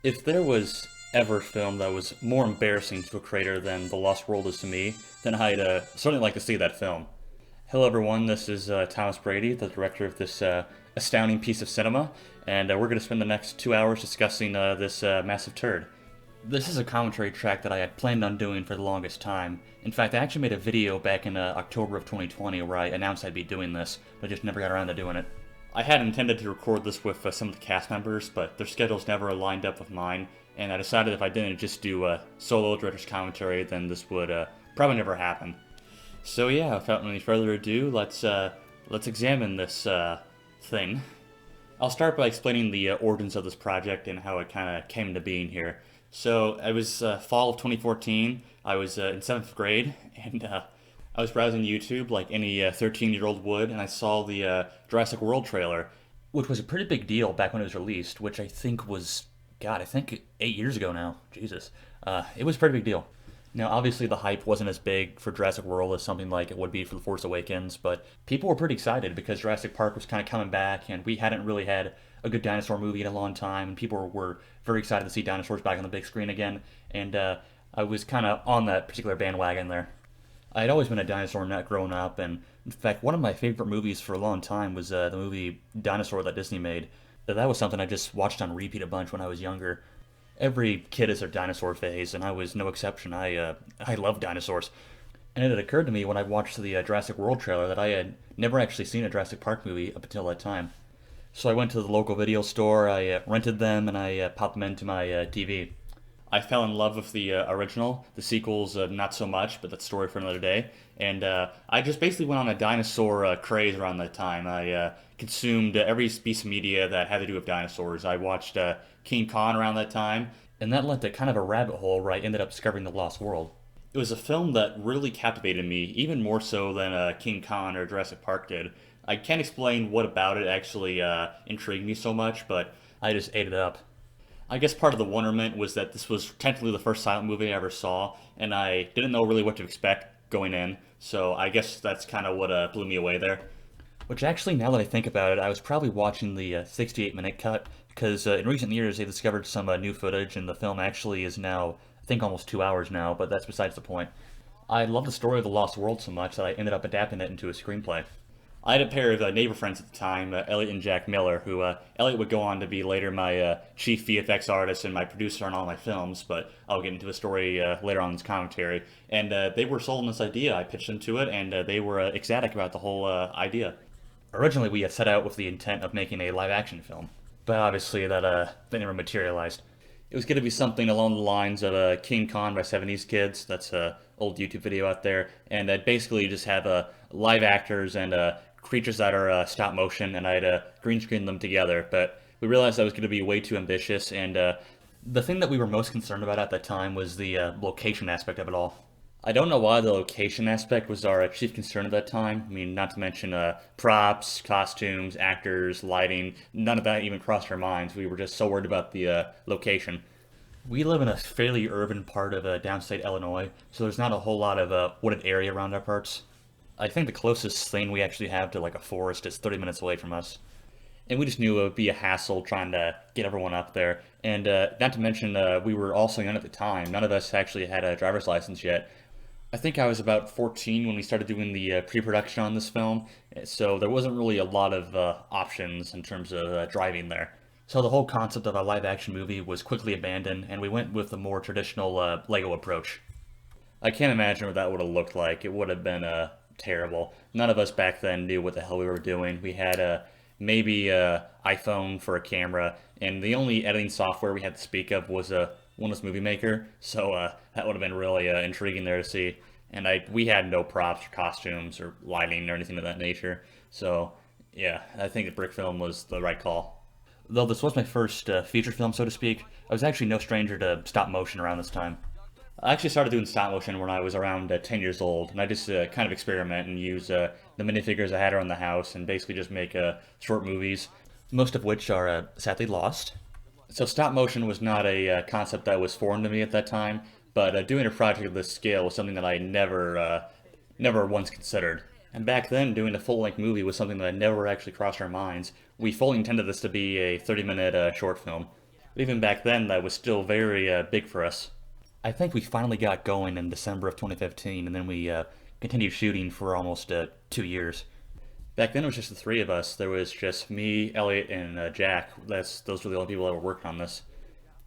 If there was ever a film that was more embarrassing to a creator than The Lost World is to me, then I'd certainly like to see that film. Hello everyone, this is Thomas Brady, the director of this astounding piece of cinema, and we're going to spend the next 2 hours discussing this massive turd. This is a commentary track that I had planned on doing for the longest time. In fact, I actually made a video back in October of 2020 where I announced I'd be doing this, but I just never got around to doing it. I had intended to record this with some of the cast members, but their schedules never lined up with mine, and I decided if I didn't just do a solo director's commentary, then this would probably never happen. So yeah, without any further ado, let's examine this thing. I'll start by explaining the origins of this project and how it kind of came into being here. So it was fall of 2014. I was in 7th grade, and I was browsing YouTube like any 13-year-old would, and I saw the Jurassic World trailer, which was a pretty big deal back when it was released, which I think was, God, I think 8 years ago now. Jesus. It was a pretty big deal. Now, obviously, the hype wasn't as big for Jurassic World as something like it would be for The Force Awakens, but people were pretty excited because Jurassic Park was kind of coming back, and we hadn't really had a good dinosaur movie in a long time, and people were very excited to see dinosaurs back on the big screen again, and I was kind of on that particular bandwagon there. I had always been a dinosaur nut growing up, and in fact, one of my favorite movies for a long time was the movie Dinosaur that Disney made. That was something I just watched on repeat a bunch when I was younger. Every kid has their dinosaur phase, and I was no exception. I love dinosaurs. And it had occurred to me when I watched the Jurassic World trailer that I had never actually seen a Jurassic Park movie up until that time. So I went to the local video store, I rented them, and I popped them into my TV. I fell in love with the original. The sequels, not so much, but that's a story for another day. And I just basically went on a dinosaur craze around that time. I consumed every piece of media that had to do with dinosaurs. I watched King Kong around that time, and that led to kind of a rabbit hole where I ended up discovering The Lost World. It was a film that really captivated me, even more so than King Kong or Jurassic Park did. I can't explain what about it actually intrigued me so much, but I just ate it up. I guess part of the wonderment was that this was technically the first silent movie I ever saw, and I didn't know really what to expect going in, so I guess that's kind of what blew me away there. Which actually, now that I think about it, I was probably watching the 68-minute cut, because in recent years they discovered some new footage, and the film actually is now, I think, almost 2 hours now, but that's besides the point. I love the story of The Lost World so much that I ended up adapting it into a screenplay. I had a pair of neighbor friends at the time, Elliot and Jack Miller, who Elliot would go on to be later my chief VFX artist and my producer on all my films, but I'll get into the story later on in this commentary. And they were sold on this idea. I pitched them to it, and they were ecstatic about the whole idea. Originally, we had set out with the intent of making a live-action film, but obviously that never materialized. It was going to be something along the lines of King Kong by 70s Kids. That's an old YouTube video out there, and I'd basically just have live actors and creatures that are stop motion, and I'd green screen them together. But we realized that was going to be way too ambitious, and the thing that we were most concerned about at that time was the location aspect of it all. I don't know why the location aspect was our chief concern at that time. I mean, not to mention props, costumes, actors, lighting. None of that even crossed our minds. We were just so worried about the location. We live in a fairly urban part of downstate Illinois, so there's not a whole lot of wooded area around our parts. I think the closest thing we actually have to like a forest is 30 minutes away from us. And we just knew it would be a hassle trying to get everyone up there. And not to mention, we were all so young at the time. None of us actually had a driver's license yet. I think I was about 14 when we started doing the pre-production on this film, so there wasn't really a lot of options in terms of driving there. So the whole concept of a live-action movie was quickly abandoned, and we went with the more traditional Lego approach. I can't imagine what that would have looked like. It would have been terrible. None of us back then knew what the hell we were doing. We had maybe a iPhone for a camera, and the only editing software we had to speak of was Windows Movie Maker, so that would have been really intriguing there to see. And we had no props or costumes or lighting or anything of that nature, so yeah, I think the brick film was the right call. Though this was my first feature film, so to speak, I was actually no stranger to stop motion around this time. I actually started doing stop motion when I was around 10 years old, and I just kind of experiment and use the minifigures I had around the house and basically just make short movies, most of which are sadly lost. So stop motion was not a concept that was foreign to me at that time, but doing a project of this scale was something that I never once considered. And back then, doing a full-length movie was something that never actually crossed our minds. We fully intended this to be a 30-minute short film. But even back then, that was still very big for us. I think we finally got going in December of 2015, and then we continued shooting for almost 2 years. Back then, it was just the three of us. There was just me, Elliot, and Jack. Those were the only people that were working on this.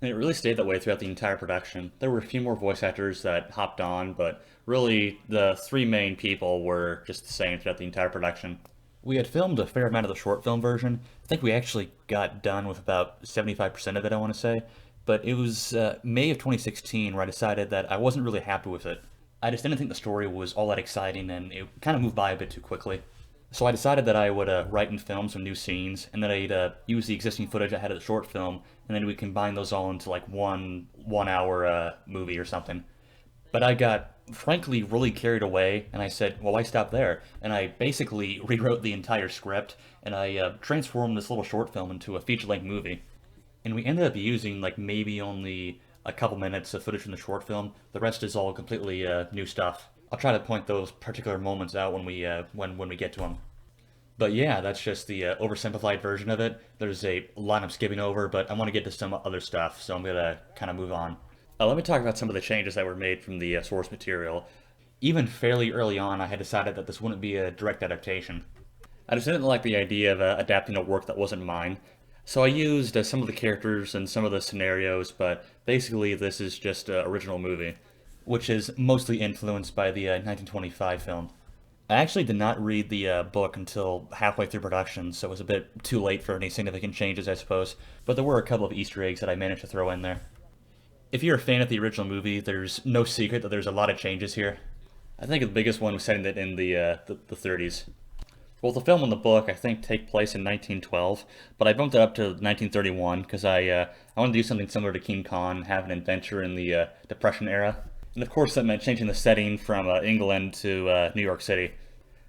And it really stayed that way throughout the entire production. There were a few more voice actors that hopped on, but really the three main people were just the same throughout the entire production. We had filmed a fair amount of the short film version. I think we actually got done with about 75% of it, I want to say. But it was May of 2016 where I decided that I wasn't really happy with it. I just didn't think the story was all that exciting and it kind of moved by a bit too quickly. So I decided that I would write and film some new scenes, and then I'd use the existing footage I had of the short film, and then we combine those all into like one hour movie or something. But I got frankly really carried away, and I said, well, why stop there? And I basically rewrote the entire script, and I transformed this little short film into a feature-length movie. And we ended up using like maybe only a couple minutes of footage from the short film. The rest is all completely new stuff. I'll try to point those particular moments out when we get to them. But yeah, that's just the oversimplified version of it. There's a lot I'm skipping over, but I want to get to some other stuff, so I'm gonna kind of move on. Let me talk about some of the changes that were made from the source material. Even fairly early on, I had decided that this wouldn't be a direct adaptation. I just didn't like the idea of adapting a work that wasn't mine. So I used some of the characters and some of the scenarios, but basically this is just an original movie, which is mostly influenced by the 1925 film. I actually did not read the book until halfway through production, so it was a bit too late for any significant changes, I suppose, but there were a couple of Easter eggs that I managed to throw in there. If you're a fan of the original movie, there's no secret that there's a lot of changes here. I think the biggest one was setting it in the 30s. Well, the film and the book, I think, take place in 1912, but I bumped it up to 1931 because I wanted to do something similar to King Kong, have an adventure in the Depression era. And of course, that meant changing the setting from England to New York City.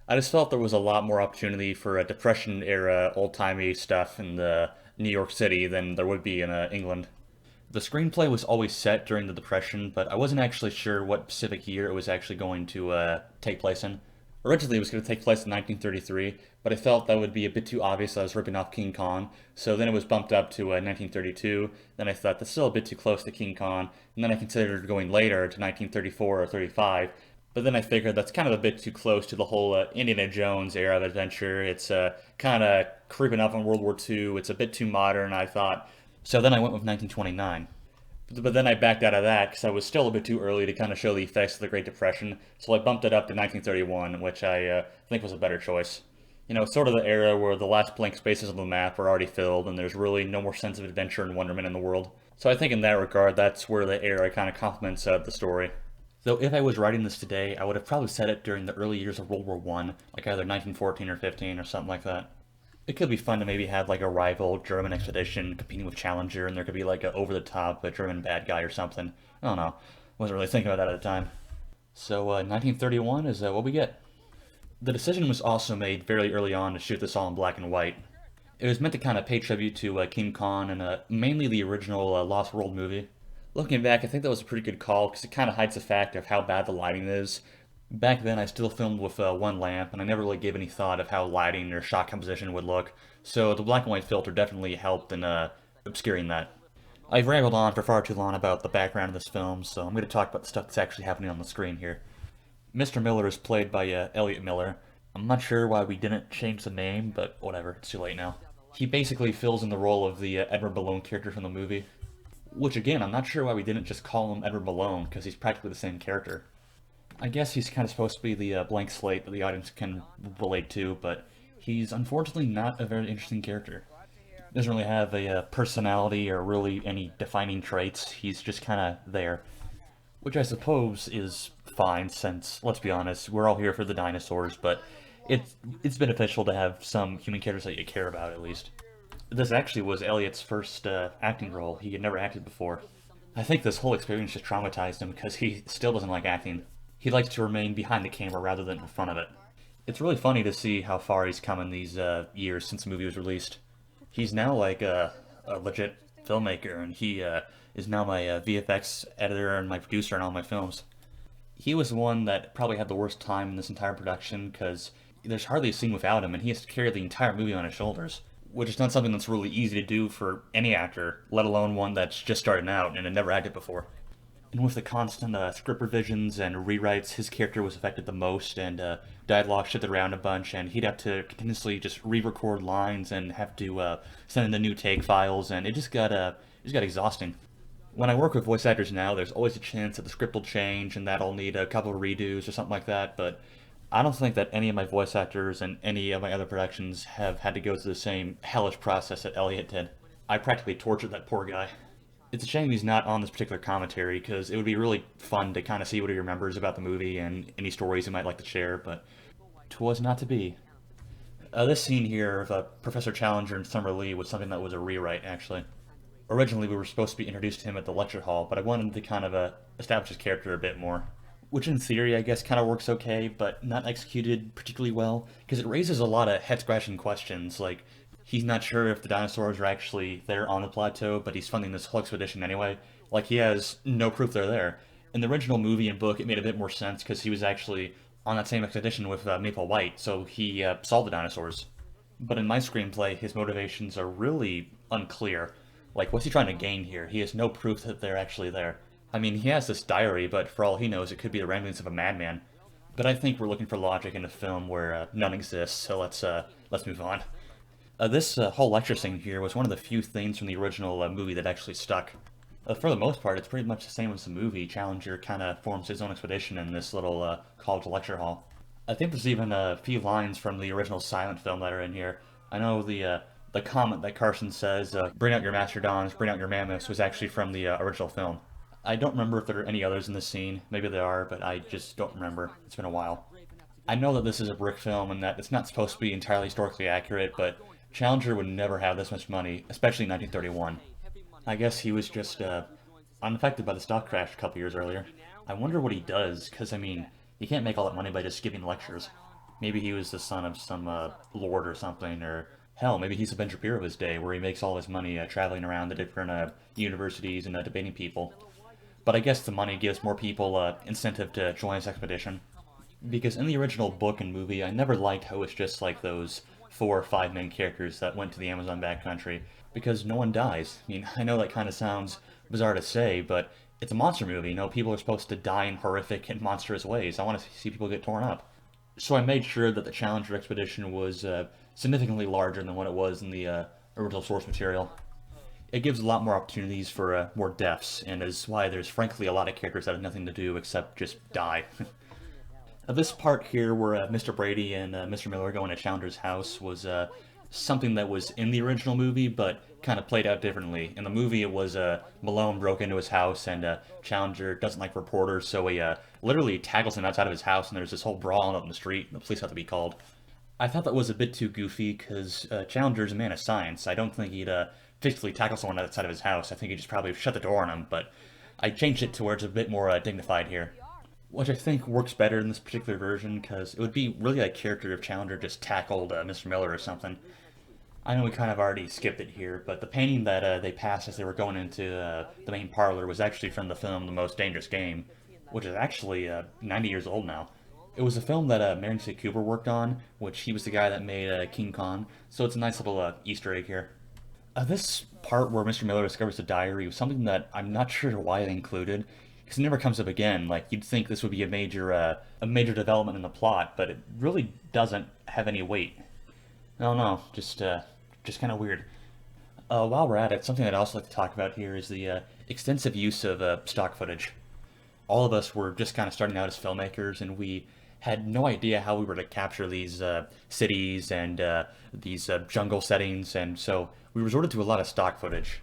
I just felt there was a lot more opportunity for a Depression era old-timey stuff in New York City than there would be in England. The screenplay was always set during the Depression, but I wasn't actually sure what specific year it was actually going to take place in. Originally, it was going to take place in 1933, but I felt that would be a bit too obvious that I was ripping off King Kong, so then it was bumped up to 1932. Then I thought that's still a bit too close to King Kong, and then I considered going later to 1934 or 35, but then I figured that's kind of a bit too close to the whole Indiana Jones era of adventure. It's kind of creeping up on World War II. It's a bit too modern, I thought. So then I went with 1929. But then I backed out of that because I was still a bit too early to kind of show the effects of the Great Depression, so I bumped it up to 1931, which I think was a better choice. You know, it's sort of the era where the last blank spaces on the map are already filled, and there's really no more sense of adventure and wonderment in the world. So I think in that regard, that's where the era kind of complements the story. Though if I was writing this today, I would have probably set it during the early years of World War I, like either 1914 or 15 or something like that. It could be fun to maybe have like a rival German expedition competing with Challenger, and there could be like a over-the-top German bad guy or something. I don't know. Wasn't really thinking about that at the time. So 1931 is what we get. The decision was also made very early on to shoot this all in black and white. It was meant to kind of pay tribute to King Kong and mainly the original Lost World movie. Looking back, I think that was a pretty good call because it kind of hides the fact of how bad the lighting is. Back then, I still filmed with one lamp, and I never really gave any thought of how lighting or shot composition would look, so the black and white filter definitely helped in obscuring that. I've rambled on for far too long about the background of this film, so I'm going to talk about the stuff that's actually happening on the screen here. Mr. Miller is played by Elliot Miller. I'm not sure why we didn't change the name, but whatever, it's too late now. He basically fills in the role of the Edward Malone character from the movie, which again, I'm not sure why we didn't just call him Edward Malone, because he's practically the same character. I guess he's kind of supposed to be the blank slate that the audience can relate to, but he's unfortunately not a very interesting character. Doesn't really have a personality or really any defining traits. He's just kind of there. Which I suppose is fine since, let's be honest, we're all here for the dinosaurs, but it's beneficial to have some human characters that you care about at least. This actually was Elliot's first acting role. He had never acted before. I think this whole experience just traumatized him because he still doesn't like acting. He likes to remain behind the camera rather than in front of it. It's really funny to see how far he's come in these years since the movie was released. He's now like a legit filmmaker, and he is now my VFX editor and my producer on all my films. He was the one that probably had the worst time in this entire production because there's hardly a scene without him, and he has to carry the entire movie on his shoulders. which is not something that's really easy to do for any actor, let alone one that's just starting out and had never acted before. And with the constant script revisions and rewrites, his character was affected the most, and dialogue shifted around a bunch, and he'd have to continuously just re-record lines and have to send in the new take files, and it just got exhausting. When I work with voice actors now, there's always a chance that the script will change and that'll need a couple of redos or something like that, but I don't think that any of my voice actors and any of my other productions have had to go through the same hellish process that Elliot did. I practically tortured that poor guy. It's a shame he's not on this particular commentary because it would be really fun to kind of see what he remembers about the movie and any stories he might like to share, but 'twas not to be. This scene here of Professor Challenger and Summer Lee was something that was a rewrite, actually. Originally, we were supposed to be introduced to him at the lecture hall, but I wanted to kind of establish his character a bit more. Which, in theory, I guess kind of works okay, but not executed particularly well, because it raises a lot of head-scratching questions, like, he's not sure if the dinosaurs are actually there on the plateau, but he's funding this whole expedition anyway. Like, he has no proof they're there. In the original movie and book, it made a bit more sense, because he was actually on that same expedition with Maple White, so he saw the dinosaurs. But in my screenplay, his motivations are really unclear. Like, what's he trying to gain here? He has no proof that they're actually there. I mean, he has this diary, but for all he knows, it could be the ramblings of a madman. But I think we're looking for logic in a film where none exists, so let's move on. This whole lecture scene here was one of the few things from the original movie that actually stuck. For the most part, it's pretty much the same as the movie. Challenger kind of forms his own expedition in this little college lecture hall. I think there's even a few lines from the original silent film that are in here. I know the comment that Carson says, "Bring out your mastodons, bring out your mammoths," was actually from the original film. I don't remember if there are any others in this scene. Maybe there are, but I just don't remember. It's been a while. I know that this is a brick film and that it's not supposed to be entirely historically accurate, but Challenger would never have this much money, especially in 1931. I guess he was just unaffected by the stock crash a couple years earlier. I wonder what he does, because, I mean, you can't make all that money by just giving lectures. Maybe he was the son of some lord or something, or hell, maybe he's a Ben Shapiro of his day, where he makes all his money traveling around the different universities and debating people. But I guess the money gives more people incentive to join this expedition. Because in the original book and movie, I never liked how it's just like those 4 or 5 main characters that went to the Amazon backcountry, because no one dies. I mean, I know that kind of sounds bizarre to say, but it's a monster movie. You know, people are supposed to die in horrific and monstrous ways. I want to see people get torn up. So I made sure that the Challenger expedition was significantly larger than what it was in the original source material. It gives a lot more opportunities for more deaths, and is why there's frankly a lot of characters that have nothing to do except just die. This part here where Mr. Brady and Mr. Miller go into Challenger's house was something that was in the original movie, but kind of played out differently. In the movie, it was Malone broke into his house, and Challenger doesn't like reporters, so he literally tackles him outside of his house, and there's this whole brawl out in the street, and the police have to be called. I thought that was a bit too goofy, because Challenger's a man of science. I don't think he'd physically tackle someone outside of his house. I think he'd just probably shut the door on him, but I changed it to where it's a bit more dignified here. Which I think works better in this particular version, because it would be really a character if Challenger just tackled Mr. Miller or something. I know we kind of already skipped it here, but the painting that they passed as they were going into the main parlor was actually from the film The Most Dangerous Game, which is actually 90 years old now. It was a film that Marion C. Cooper worked on, which he was the guy that made King Kong, so it's a nice little Easter egg here. This part where Mr. Miller discovers the diary was something that I'm not sure why they included, because it never comes up again. Like, you'd think this would be a major development in the plot, but it really doesn't have any weight. No, just kind of weird. While we're at it, something I'd also like to talk about here is the extensive use of stock footage. All of us were just kind of starting out as filmmakers, and we had no idea how we were to capture these cities and these jungle settings, and so we resorted to a lot of stock footage,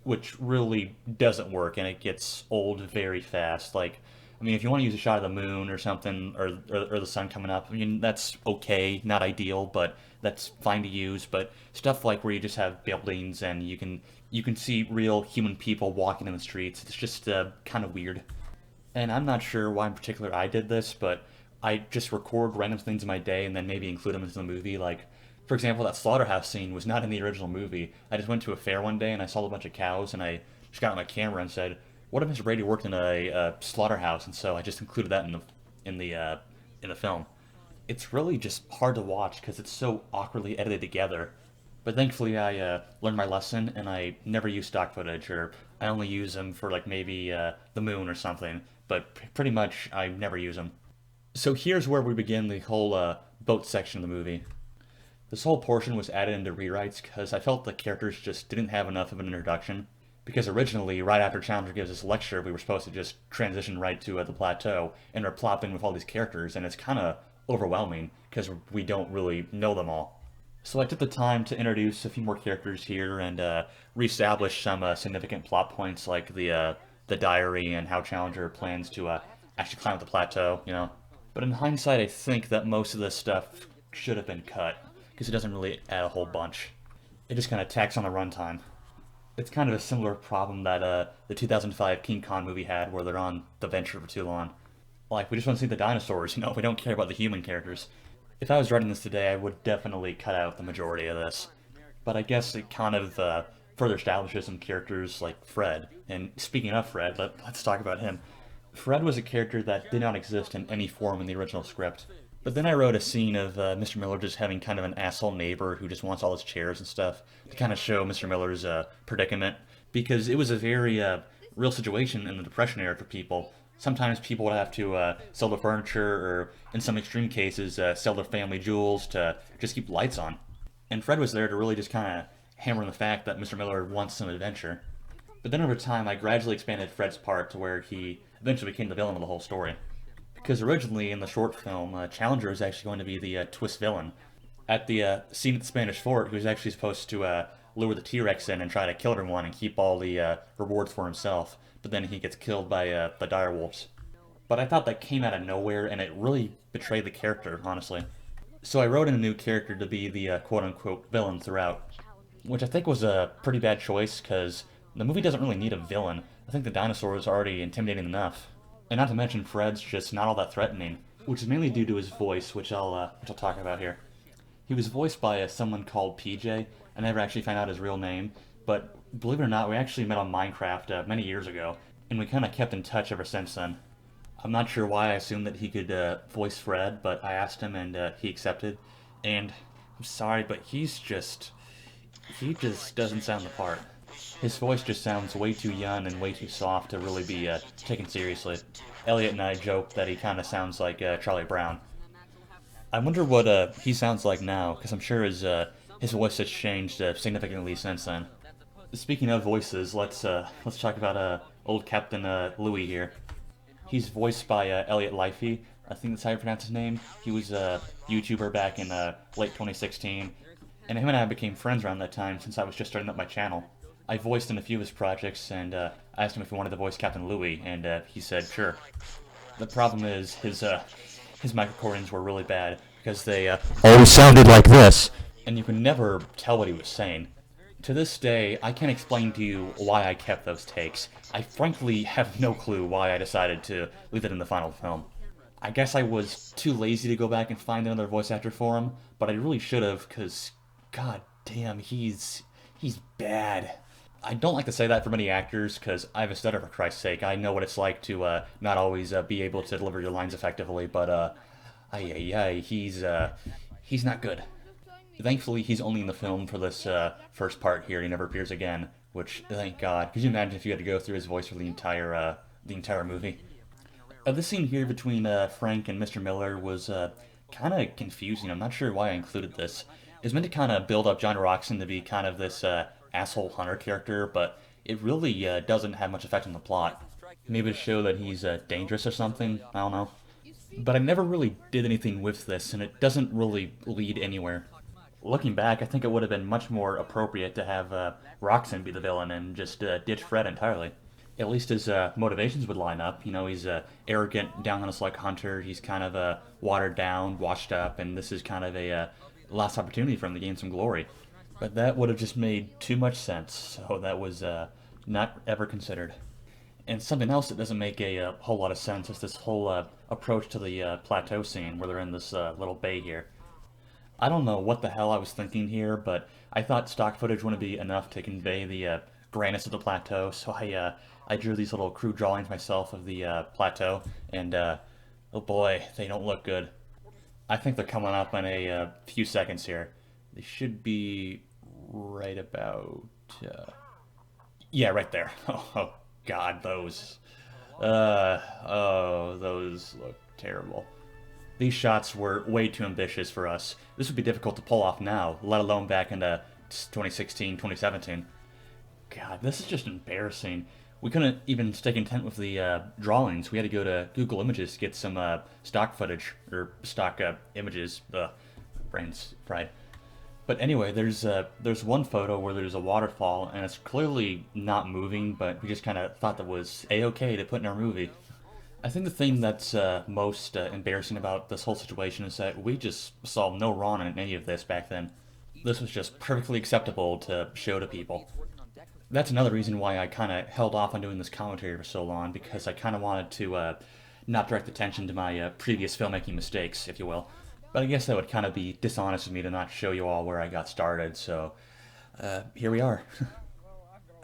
which really doesn't work, and it gets old very fast. Like, I mean, if you want to use a shot of the moon or something, or the sun coming up, I mean, that's okay, not ideal, but that's fine to use. But stuff like where you just have buildings and you can see real human people walking in the streets, it's just kind of weird. And I'm not sure why in particular I did this, but I just record random things in my day and then maybe include them into the movie. Like, for example, that slaughterhouse scene was not in the original movie. I just went to a fair one day and I saw a bunch of cows, and I just got on my camera and said, "What if Mr. Brady worked in a slaughterhouse?" And so I just included that in the film. It's really just hard to watch because it's so awkwardly edited together. But thankfully I learned my lesson and I never use stock footage, or I only use them for like maybe the moon or something, but pretty much I never use them. So here's where we begin the whole boat section of the movie. This whole portion was added into rewrites because I felt the characters just didn't have enough of an introduction. Because originally, right after Challenger gives this lecture, we were supposed to just transition right to the plateau, and we're plopping with all these characters, and it's kind of overwhelming because we don't really know them all. So I took the time to introduce a few more characters here and reestablish some significant plot points like the diary and how Challenger plans to actually climb up the plateau, you know. But in hindsight, I think that most of this stuff should have been cut because it doesn't really add a whole bunch. It just kind of tacks on the runtime. It's kind of a similar problem that the 2005 King Kong movie had, where they're on the venture for too long. Like, we just want to see the dinosaurs, you know, we don't care about the human characters. If I was writing this today, I would definitely cut out the majority of this. But I guess it kind of further establishes some characters like Fred. And speaking of Fred, let's talk about him. Fred was a character that did not exist in any form in the original script. But then I wrote a scene of Mr. Miller just having kind of an asshole neighbor who just wants all his chairs and stuff to kind of show Mr. Miller's predicament. Because it was a very real situation in the Depression era for people. Sometimes people would have to sell their furniture or, in some extreme cases, sell their family jewels to just keep lights on. And Fred was there to really just kind of hammer on the fact that Mr. Miller wants some adventure. But then over time, I gradually expanded Fred's part to where he eventually became the villain of the whole story. Because originally in the short film, Challenger was actually going to be the twist villain. At the scene at the Spanish fort, he was actually supposed to lure the T-Rex in and try to kill everyone and keep all the rewards for himself. But then he gets killed by the direwolves. But I thought that came out of nowhere, and it really betrayed the character, honestly. So I wrote in a new character to be the quote-unquote villain throughout. Which I think was a pretty bad choice, because the movie doesn't really need a villain. I think the dinosaur is already intimidating enough. And not to mention, Fred's just not all that threatening, which is mainly due to his voice, which I'll talk about here. He was voiced by someone called PJ. I never actually found out his real name, but believe it or not, we actually met on Minecraft many years ago, and we kind of kept in touch ever since then. I'm not sure why I assumed that he could voice Fred, but I asked him and he accepted. And I'm sorry, but he just doesn't sound the part. His voice just sounds way too young and way too soft to really be taken seriously. Elliot and I joke that he kind of sounds like Charlie Brown. I wonder what he sounds like now, because I'm sure his voice has changed significantly since then. Speaking of voices, let's talk about old Captain Louis here. He's voiced by Elliot Lifey. I think that's how you pronounce his name. He was a YouTuber back in late 2016, and him and I became friends around that time since I was just starting up my channel. I voiced in a few of his projects, and I asked him if he wanted to voice Captain Louis, and he said sure. The problem is his mic recordings were really bad because they always sounded like this, and you could never tell what he was saying. To this day, I can't explain to you why I kept those takes. I frankly have no clue why I decided to leave it in the final film. I guess I was too lazy to go back and find another voice actor for him, but I really should have, because, god damn, he's bad. I don't like to say that for many actors, because I have a stutter, for Christ's sake. I know what it's like to not always be able to deliver your lines effectively, but he's not good. Thankfully, he's only in the film for this first part here. He never appears again, which, thank God. Could you imagine if you had to go through his voice for the entire movie? This scene here between Frank and Mr. Miller was kind of confusing. I'm not sure why I included this. It was meant to kind of build up John Roxon to be kind of this asshole hunter character, but it really doesn't have much effect on the plot. Maybe to show that he's dangerous or something, I don't know. But I never really did anything with this, and it doesn't really lead anywhere. Looking back, I think it would have been much more appropriate to have Roxon be the villain and just ditch Fred entirely. At least his motivations would line up. You know, he's arrogant, down on his luck hunter. He's kind of watered down, washed up, and this is kind of a last opportunity for him to gain some glory. But that would have just made too much sense, so that was not ever considered. And something else that doesn't make a whole lot of sense is this whole approach to the plateau scene where they're in this little bay here. I don't know what the hell I was thinking here, but I thought stock footage wouldn't be enough to convey the grandness of the plateau, so I drew these little crude drawings myself of the plateau, and oh boy, they don't look good. I think they're coming up in a few seconds here. They should be right about, yeah, right there. Oh, God, those look terrible. These shots were way too ambitious for us. This would be difficult to pull off now, let alone back into 2016, 2017. God, this is just embarrassing. We couldn't even stay content with the drawings. We had to go to Google Images to get some stock footage, or stock images. Brains fried. But anyway, there's one photo where there's a waterfall, and it's clearly not moving, but we just kind of thought that was a-okay to put in our movie. I think the thing that's most embarrassing about this whole situation is that we just saw no wrong in any of this back then. This was just perfectly acceptable to show to people. That's another reason why I kind of held off on doing this commentary for so long, because I kind of wanted to not direct attention to my previous filmmaking mistakes, if you will. But I guess that would kind of be dishonest of me to not show you all where I got started, so here we are.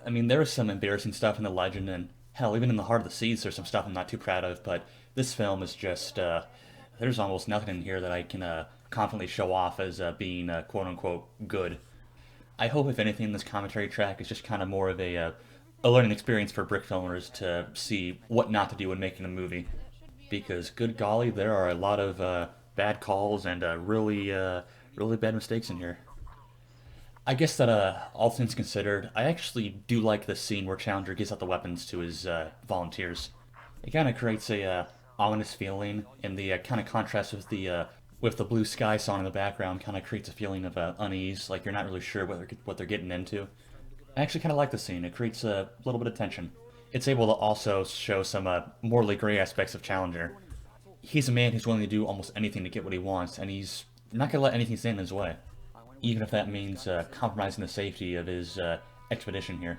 I mean, there was some embarrassing stuff in the legend, and hell, even in the Heart of the Seas, there's some stuff I'm not too proud of, but this film is just, there's almost nothing in here that I can confidently show off as being quote-unquote good. I hope, if anything, this commentary track is just kind of more of a learning experience for brickfilmers to see what not to do when making a movie. Because, good golly, there are a lot of bad calls and really bad mistakes in here. I guess that, all things considered, I actually do like this scene where Challenger gives out the weapons to his volunteers. It kind of creates a ominous feeling, and the kind of contrast with the blue sky song in the background kind of creates a feeling of unease, like you're not really sure what they're getting into. I actually kind of like the scene. It creates a little bit of tension. It's able to also show some morally gray aspects of Challenger. He's a man who's willing to do almost anything to get what he wants, and he's not going to let anything stand in his way, even if that means compromising the safety of his expedition here.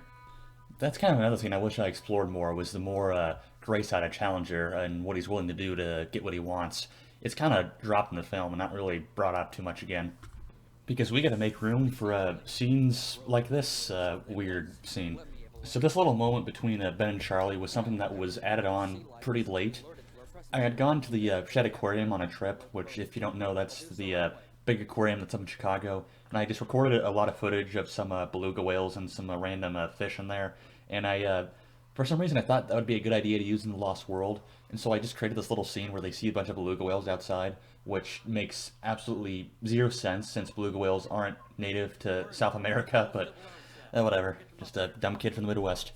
That's kind of another thing I wish I explored more, was the more gray side of Challenger and what he's willing to do to get what he wants. It's kind of dropped in the film and not really brought up too much again. Because we got to make room for scenes like this weird scene. So this little moment between Ben and Charlie was something that was added on pretty late. I had gone to the Shed Aquarium on a trip, which, if you don't know, that's the big aquarium that's up in Chicago. And I just recorded a lot of footage of some beluga whales and some random fish in there. And for some reason, I thought that would be a good idea to use in The Lost World. And so I just created this little scene where they see a bunch of beluga whales outside, which makes absolutely zero sense since beluga whales aren't native to South America, but whatever. Just a dumb kid from the Midwest.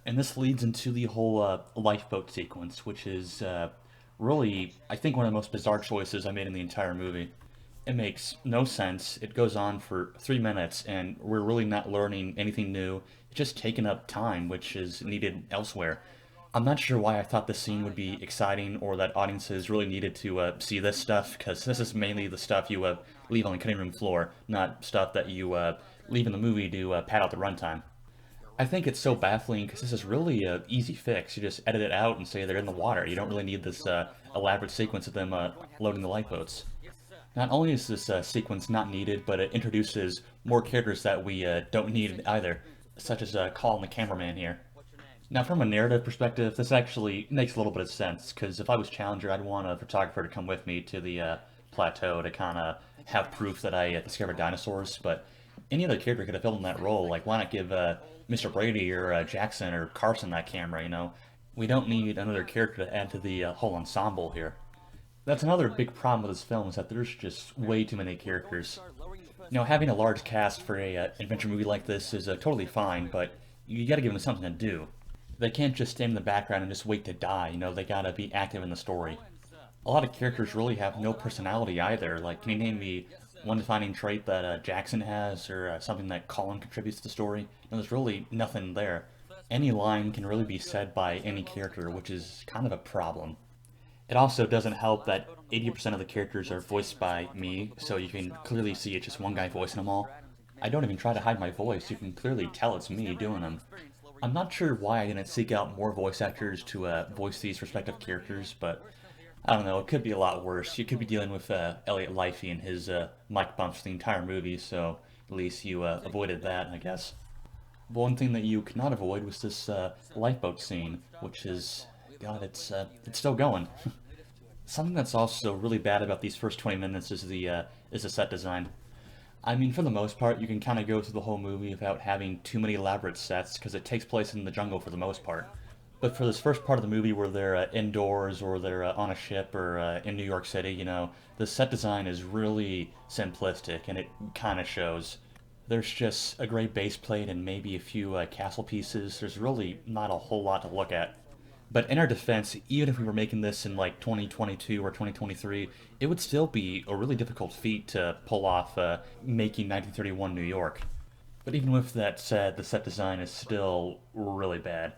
And this leads into the whole lifeboat sequence, which is really, I think, one of the most bizarre choices I made in the entire movie. It makes no sense. It goes on for 3 minutes, and we're really not learning anything new. It's just taking up time, which is needed elsewhere. I'm not sure why I thought this scene would be exciting, or that audiences really needed to see this stuff, because this is mainly the stuff you leave on the cutting room floor, not stuff that you leave in the movie to pad out the runtime. I think it's so baffling because this is really an easy fix. You just edit it out and say they're in the water. You don't really need this elaborate sequence of them loading the lifeboats. Not only is this sequence not needed, but it introduces more characters that we don't need either, such as Colin the cameraman here. Now, from a narrative perspective, this actually makes a little bit of sense, because if I was Challenger, I'd want a photographer to come with me to the Plateau to kind of have proof that I discovered dinosaurs, but any other character could have filled in that role. Like, why not give Mr. Brady or Jackson or Carson that camera, you know? We don't need another character to add to the whole ensemble here. That's another big problem with this film, is that there's just way too many characters. You know, having a large cast for a adventure movie like this is totally fine, but you gotta give them something to do. They can't just stand in the background and just wait to die, you know, they gotta be active in the story. A lot of characters really have no personality either. Like, can you name me one defining trait that Jackson has, or something that Colin contributes to the story? And there's really nothing there. Any line can really be said by any character, which is kind of a problem. It also doesn't help that 80% of the characters are voiced by me, so you can clearly see it's just one guy voicing them all. I don't even try to hide my voice, you can clearly tell it's me doing them. I'm not sure why I didn't seek out more voice actors to voice these respective characters, but I don't know, it could be a lot worse. You could be dealing with Elliot Lifey and his mic bumps the entire movie, so at least you avoided that, I guess. But one thing that you could not avoid was this lifeboat scene, which is, God, it's still going. Something that's also really bad about these first 20 minutes is the set design. I mean, for the most part, you can kind of go through the whole movie without having too many elaborate sets because it takes place in the jungle for the most part. But for this first part of the movie where they're indoors or they're on a ship or in New York City, the set design is really simplistic and it kind of shows. There's just a great base plate and maybe a few castle pieces. There's really not a whole lot to look at. But in our defense, even if we were making this in like 2022 or 2023, it would still be a really difficult feat to pull off making 1931 New York. But even with that said, the set design is still really bad.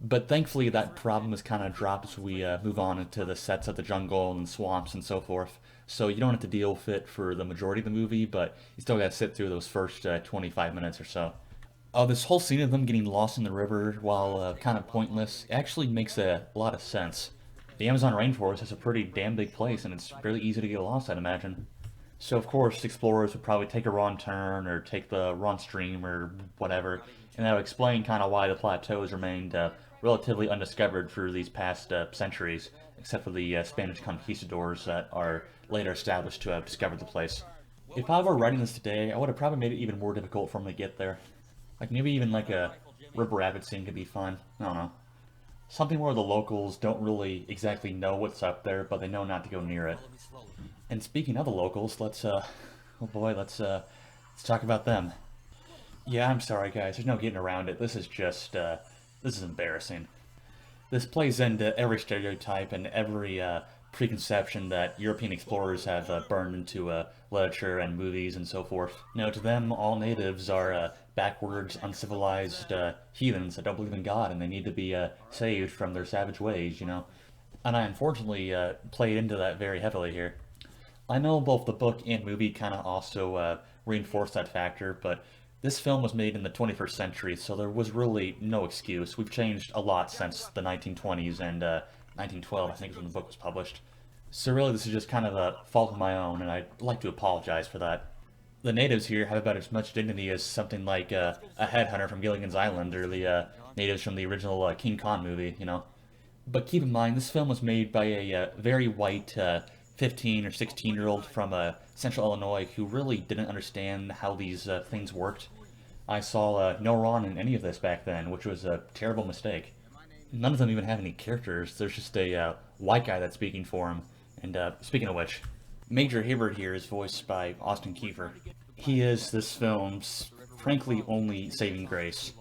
But thankfully, that problem is kind of dropped as we move on into the sets of the jungle and swamps and so forth. So you don't have to deal with it for the majority of the movie, but you still got to sit through those first 25 minutes or so. This whole scene of them getting lost in the river, while kind of pointless, actually makes a lot of sense. The Amazon rainforest is a pretty damn big place, and it's fairly easy to get lost, I'd imagine. So of course, explorers would probably take a wrong turn or take the wrong stream or whatever, and that would explain kind of why the plateau has remained relatively undiscovered for these past centuries, except for the Spanish conquistadors that are later established to have discovered the place. If I were writing this today, I would have probably made it even more difficult for them to get there. Like maybe even like a river rabbit scene could be fun. I don't know. Something where the locals don't really exactly know what's up there, but they know not to go near it. And speaking of the locals, oh boy, let's talk about them. Yeah, I'm sorry guys, there's no getting around it. This is embarrassing. This plays into every stereotype and every preconception that European explorers have burned into literature and movies and so forth. To them, all natives are backwards, uncivilized heathens that don't believe in God and they need to be saved from their savage ways. And I unfortunately played into that very heavily here. I know both the book and movie kind of also reinforce that factor, but this film was made in the 21st century, so there was really no excuse. We've changed a lot since the 1920s and 1912, I think, is when the book was published. So really, this is just kind of a fault of my own, and I'd like to apologize for that. The natives here have about as much dignity as something like a headhunter from Gilligan's Island or the natives from the original King Kong movie. But keep in mind, this film was made by a very white 15 or 16-year-old from central Illinois who really didn't understand how these things worked. I saw no wrong in any of this back then, which was a terrible mistake. None of them even have any characters. There's just a white guy that's speaking for him. And speaking of which, Major Hibbert here is voiced by Austin Kiefer. He is this film's, frankly, only saving grace.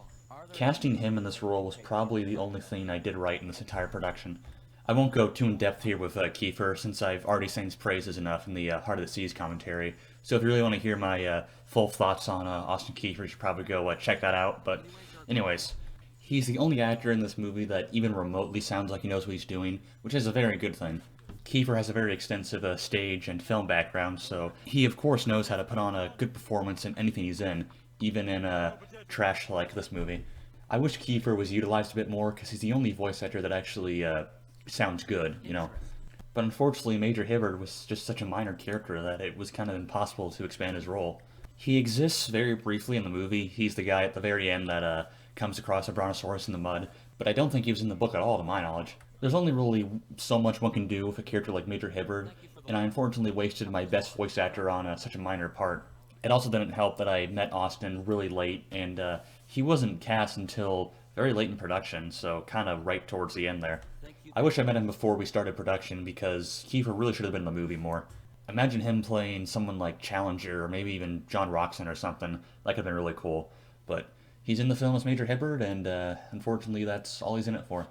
Casting him in this role was probably the only thing I did right in this entire production. I won't go too in-depth here with Kiefer, since I've already sang his praises enough in the Heart of the Seas commentary. So if you really want to hear my full thoughts on Austin Kiefer, you should probably go check that out. But anyways, he's the only actor in this movie that even remotely sounds like he knows what he's doing, which is a very good thing. Kiefer has a very extensive stage and film background, so he of course knows how to put on a good performance in anything he's in, even in trash like this movie. I wish Kiefer was utilized a bit more, because he's the only voice actor that actually sounds good. But unfortunately, Major Hibbert was just such a minor character that it was kind of impossible to expand his role. He exists very briefly in the movie. He's the guy at the very end that comes across a brontosaurus in the mud, but I don't think he was in the book at all, to my knowledge. There's only really so much one can do with a character like Major Hibbert, and I unfortunately wasted my best voice actor on such a minor part. It also didn't help that I met Austin really late, and he wasn't cast until very late in production, so kind of right towards the end there. I wish I met him before we started production, because Kiefer really should have been in the movie more. Imagine him playing someone like Challenger, or maybe even John Roxon or something. That could have been really cool. But he's in the film as Major Hibbert, and unfortunately that's all he's in it for.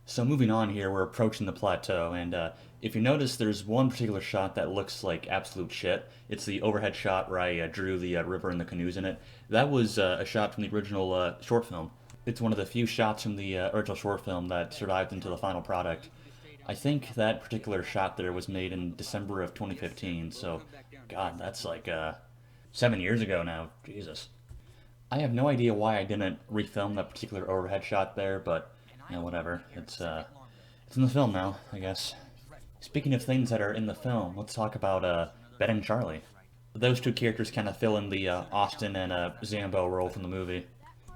So moving on here, we're approaching the plateau, and if you notice, there's one particular shot that looks like absolute shit. It's the overhead shot where I drew the river and the canoes in it. That was a shot from the original short film. It's one of the few shots from the original short film that survived into the final product. I think that particular shot there was made in December of 2015, so God, that's like 7 years ago now. Jesus. I have no idea why I didn't refilm that particular overhead shot there, but whatever. It's in the film now, I guess. Speaking of things that are in the film, let's talk about Ben and Charlie. Those two characters kind of fill in the Austin and Zambo role from the movie.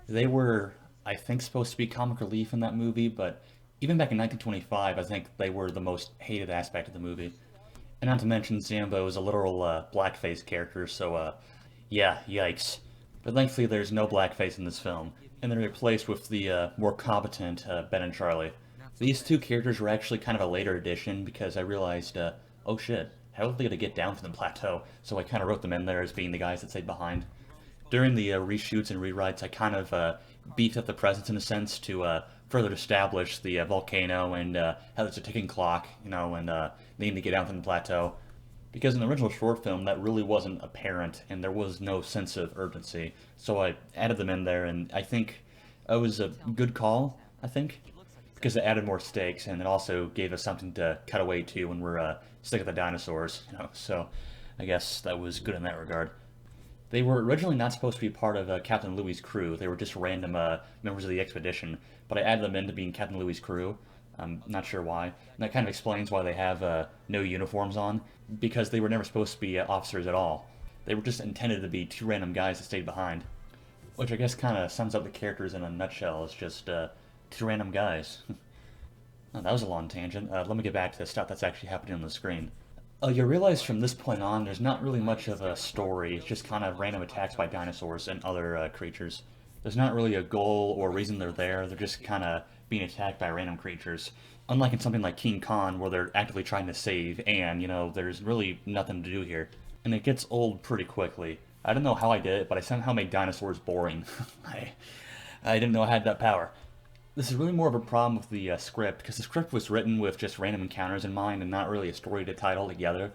They were, I think, supposed to be comic relief in that movie, but even back in 1925, I think they were the most hated aspect of the movie. And not to mention, Zambo is a literal blackface character, so Yeah, yikes. But thankfully there's no blackface in this film, and they're replaced with the more competent Ben and Charlie. These two characters were actually kind of a later addition because I realized, oh shit, how are they going to get down from the plateau? So I kind of wrote them in there as being the guys that stayed behind. During the reshoots and rewrites, I kind of beefed up the presence in a sense to further establish the volcano and how there's a ticking clock, and they need to get down from the plateau. Because in the original short film, that really wasn't apparent, and there was no sense of urgency. So I added them in there, and I think it was a good call, I think, because it added more stakes, and it also gave us something to cut away to when we're sick of the dinosaurs. So I guess that was good in that regard. They were originally not supposed to be part of Captain Louis' crew. They were just random members of the expedition, but I added them into being Captain Louis' crew. I'm not sure why. And that kind of explains why they have no uniforms on, because they were never supposed to be officers at all. They were just intended to be two random guys that stayed behind. Which I guess kind of sums up the characters in a nutshell. It's just two random guys. Oh, that was a long tangent. Let me get back to the stuff that's actually happening on the screen. You realize from this point on, there's not really much of a story. It's just kind of random attacks by dinosaurs and other creatures. There's not really a goal or reason they're there. They're just kind of being attacked by random creatures. Unlike in something like King Kong, where they're actively trying to save Anne, there's really nothing to do here. And it gets old pretty quickly. I don't know how I did it, but I somehow made dinosaurs boring. I didn't know I had that power. This is really more of a problem with the script, because the script was written with just random encounters in mind and not really a story to tie it all together.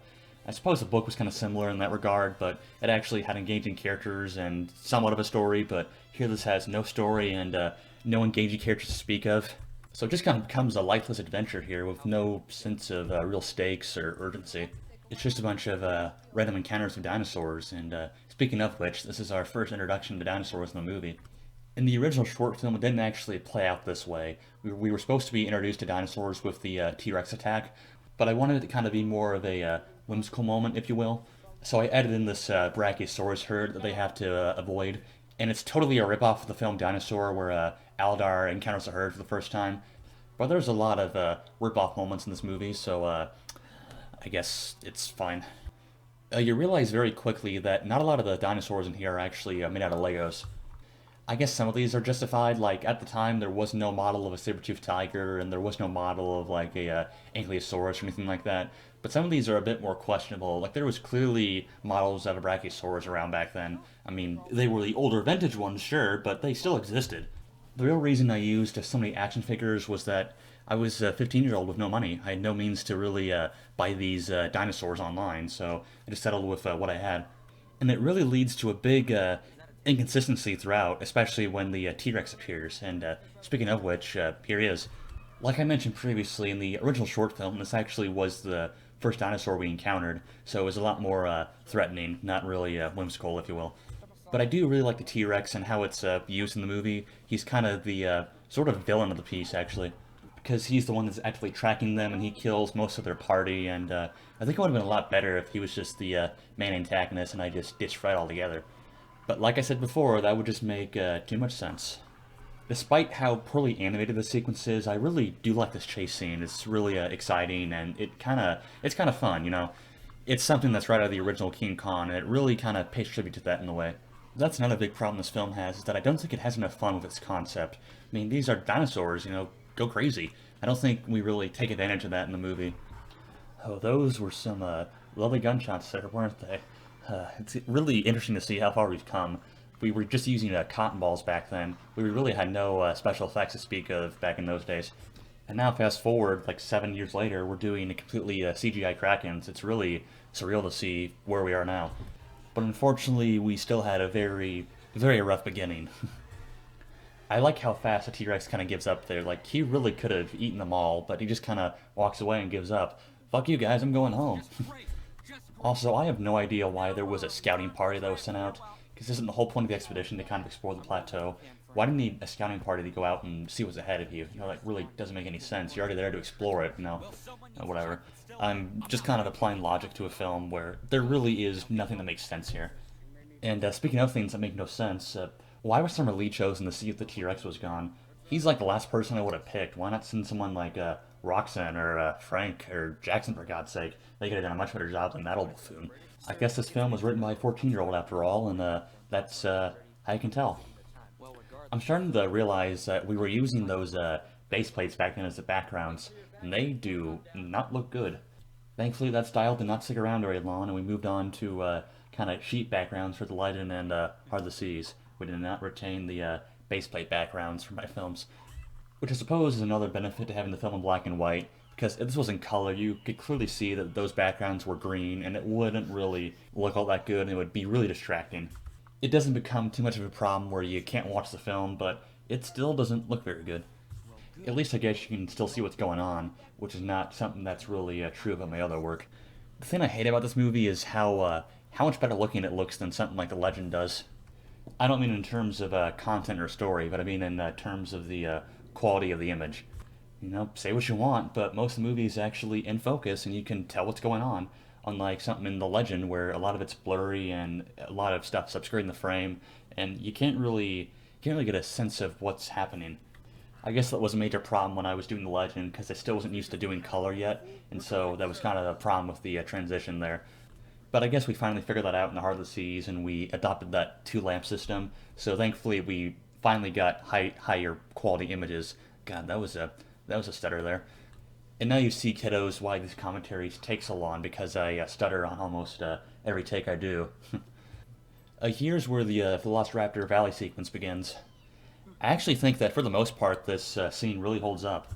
I suppose the book was kind of similar in that regard, but it actually had engaging characters and somewhat of a story, but here this has no story and no engaging characters to speak of. So it just kind of becomes a lifeless adventure here with no sense of real stakes or urgency. It's just a bunch of random encounters with dinosaurs, and speaking of which, this is our first introduction to dinosaurs in the movie. In the original short film, it didn't actually play out this way. We were supposed to be introduced to dinosaurs with the T-Rex attack, but I wanted it to kind of be more of a whimsical moment, if you will. So I added in this Brachiosaurus herd that they have to avoid, and it's totally a ripoff of the film Dinosaur, where Aldar encounters the herd for the first time. But there's a lot of rip-off moments in this movie, so I guess it's fine. You realize very quickly that not a lot of the dinosaurs in here are actually made out of Legos. I guess some of these are justified, like at the time there was no model of a saber-toothed tiger and there was no model of like a Ankylosaurus or anything like that. But some of these are a bit more questionable. Like there was clearly models of a Brachiosaurus around back then. I mean, they were the older vintage ones, sure, but they still existed. The real reason I used so many action figures was that I was a 15-year-old with no money. I had no means to really buy these dinosaurs online, so I just settled with what I had. And it really leads to a big inconsistency throughout, especially when the T-Rex appears. And speaking of which, here he is. Like I mentioned previously, in the original short film, this actually was the first dinosaur we encountered, so it was a lot more threatening, not really whimsical, if you will. But I do really like the T-Rex and how it's used in the movie. He's kind of the sort of villain of the piece, actually, because he's the one that's actively tracking them, and he kills most of their party, and I think it would have been a lot better if he was just the main antagonist and I just ditched right altogether. But like I said before, that would just make too much sense. Despite how poorly animated the sequence is, I really do like this chase scene. It's really exciting, and it's kind of fun. It's something that's right out of the original King Kong, and it really kind of pays tribute to that in a way. That's another big problem this film has, is that I don't think it has enough fun with its concept. I mean, these are dinosaurs, go crazy. I don't think we really take advantage of that in the movie. Oh, those were some lovely gunshots there, weren't they? It's really interesting to see how far we've come. We were just using cotton balls back then. We really had no special effects to speak of back in those days. And now fast forward, like 7 years later, we're doing completely CGI Krakens. It's really surreal to see where we are now. But unfortunately, we still had a very, very rough beginning. I like how fast the T-Rex kind of gives up there. Like, he really could have eaten them all, but he just kind of walks away and gives up. Fuck you guys, I'm going home. Also, I have no idea why there was a scouting party that was sent out, because isn't the whole point of the expedition to kind of explore the plateau? Why do you need a scouting party to go out and see what's ahead of you? That really doesn't make any sense. You're already there to explore it, whatever. I'm just kind of applying logic to a film where there really is nothing that makes sense here. And speaking of things that make no sense, why was Summer Lee chosen to see if the T-Rex was gone? He's like the last person I would have picked. Why not send someone like Roxanne or Frank or Jackson, for God's sake? They could have done a much better job than that old buffoon. I guess this film was written by a 14-year-old after all, and that's how you can tell. I'm starting to realize that we were using those base plates back then as the backgrounds, and they do not look good. Thankfully, that style did not stick around very long, and we moved on to kind of sheet backgrounds for the Leiden and Heart of the Seas. We did not retain the base plate backgrounds for my films, which I suppose is another benefit to having the film in black and white, because if this was in color, you could clearly see that those backgrounds were green, and it wouldn't really look all that good, and it would be really distracting. It doesn't become too much of a problem where you can't watch the film, but it still doesn't look very good. At least I guess you can still see what's going on, which is not something that's really true about my other work. The thing I hate about this movie is how much better looking it looks than something like The Legend does. I don't mean in terms of content or story, but I mean in terms of the quality of the image. You know, say what you want, but most of the movie is actually in focus and you can tell what's going on. Unlike something in The Legend where a lot of it's blurry and a lot of stuff's obscuring the frame, and you can't really get a sense of what's happening. I guess that was a major problem when I was doing The Legend because I still wasn't used to doing color yet, and so that was kind of a problem with the transition there. But I guess we finally figured that out in the Heart of the Seas, and we adopted that two lamp system. So thankfully, we finally got higher quality images. God, that was a stutter there. And now you see, kiddos, why these commentaries take so long, because I stutter on almost every take I do. Here's where the Velociraptor Valley sequence begins. I actually think that for the most part, this scene really holds up.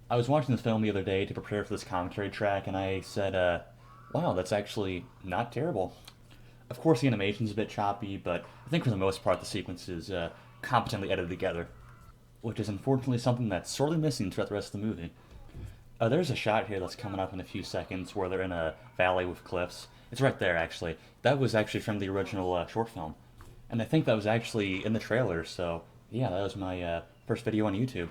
I was watching the film the other day to prepare for this commentary track, and I said, wow, that's actually not terrible. Of course, the animation's a bit choppy, but I think for the most part, the sequence is competently edited together, which is unfortunately something that's sorely missing throughout the rest of the movie. There's a shot here that's coming up in a few seconds where they're in a valley with cliffs. It's right there, actually. That was actually from the original short film. And I think that was actually in the trailer, so yeah, that was my first video on YouTube.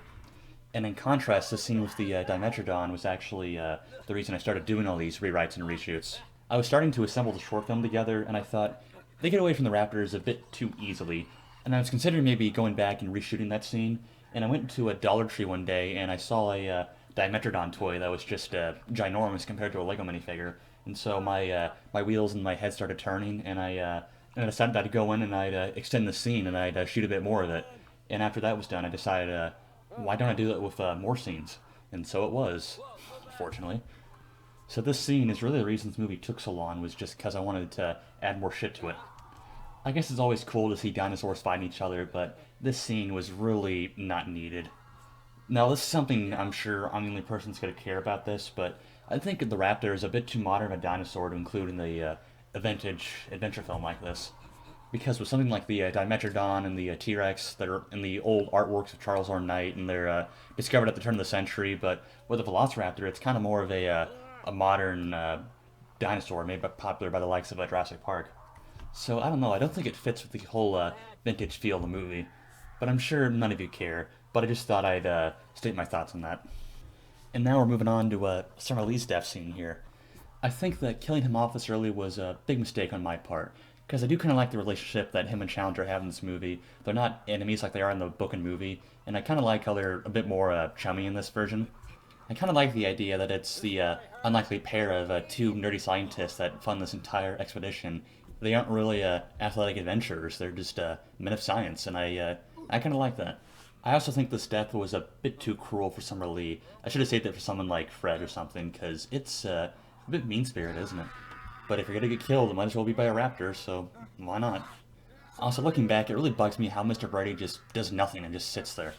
And in contrast, the scene with the Dimetrodon was actually the reason I started doing all these rewrites and reshoots. I was starting to assemble the short film together, and I thought, they get away from the Raptors a bit too easily. And I was considering maybe going back and reshooting that scene, and I went to a Dollar Tree one day, and I saw a Dimetrodon toy that was just ginormous compared to a Lego minifigure. And so my wheels and my head started turning, and I decided I'd go in and I'd extend the scene, and I'd shoot a bit more of it. And after that was done, I decided, why don't I do that with more scenes? And so it was, fortunately. So this scene is really the reason this movie took so long, was just because I wanted to add more shit to it. I guess it's always cool to see dinosaurs fighting each other, but this scene was really not needed. Now, this is something I'm sure I'm the only person that's going to care about this, but I think the Raptor is a bit too modern of a dinosaur to include in a vintage adventure film like this. Because with something like the Dimetrodon and the T-Rex that are in the old artworks of Charles R. Knight, and they're discovered at the turn of the century, but with the Velociraptor, it's kind of more of a modern dinosaur made popular by the likes of Jurassic Park. So I don't know, I don't think it fits with the whole vintage feel of the movie, but I'm sure none of you care, but I just thought I'd state my thoughts on that. And now we're moving on to Summer Lee's death scene here. I think that killing him off this early was a big mistake on my part, because I do kind of like the relationship that him and Challenger have in this movie. They're not enemies like they are in the book and movie, and I kind of like how they're a bit more chummy in this version. I kind of like the idea that it's the unlikely pair of two nerdy scientists that fund this entire expedition. They aren't really athletic adventurers, they're just men of science, and I kind of like that. I also think this death was a bit too cruel for Summer Lee. I should have saved it for someone like Fred or something, because it's a bit mean-spirited, isn't it? But if you're gonna get killed, it might as well be by a raptor, so why not? Also, looking back, it really bugs me how Mr. Brady just does nothing and just sits there.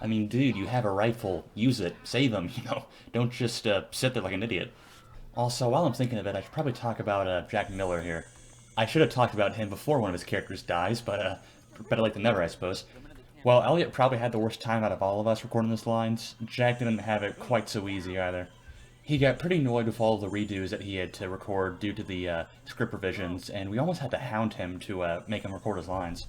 I mean, dude, you have a rifle. Use it. Save him, you know? Don't just sit there like an idiot. Also, while I'm thinking of it, I should probably talk about Jack Miller here. I should have talked about him before one of his characters dies, but better late than never, I suppose. While Elliot probably had the worst time out of all of us recording these lines, Jack didn't have it quite so easy either. He got pretty annoyed with all the redos that he had to record due to the script revisions, and we almost had to hound him to make him record his lines.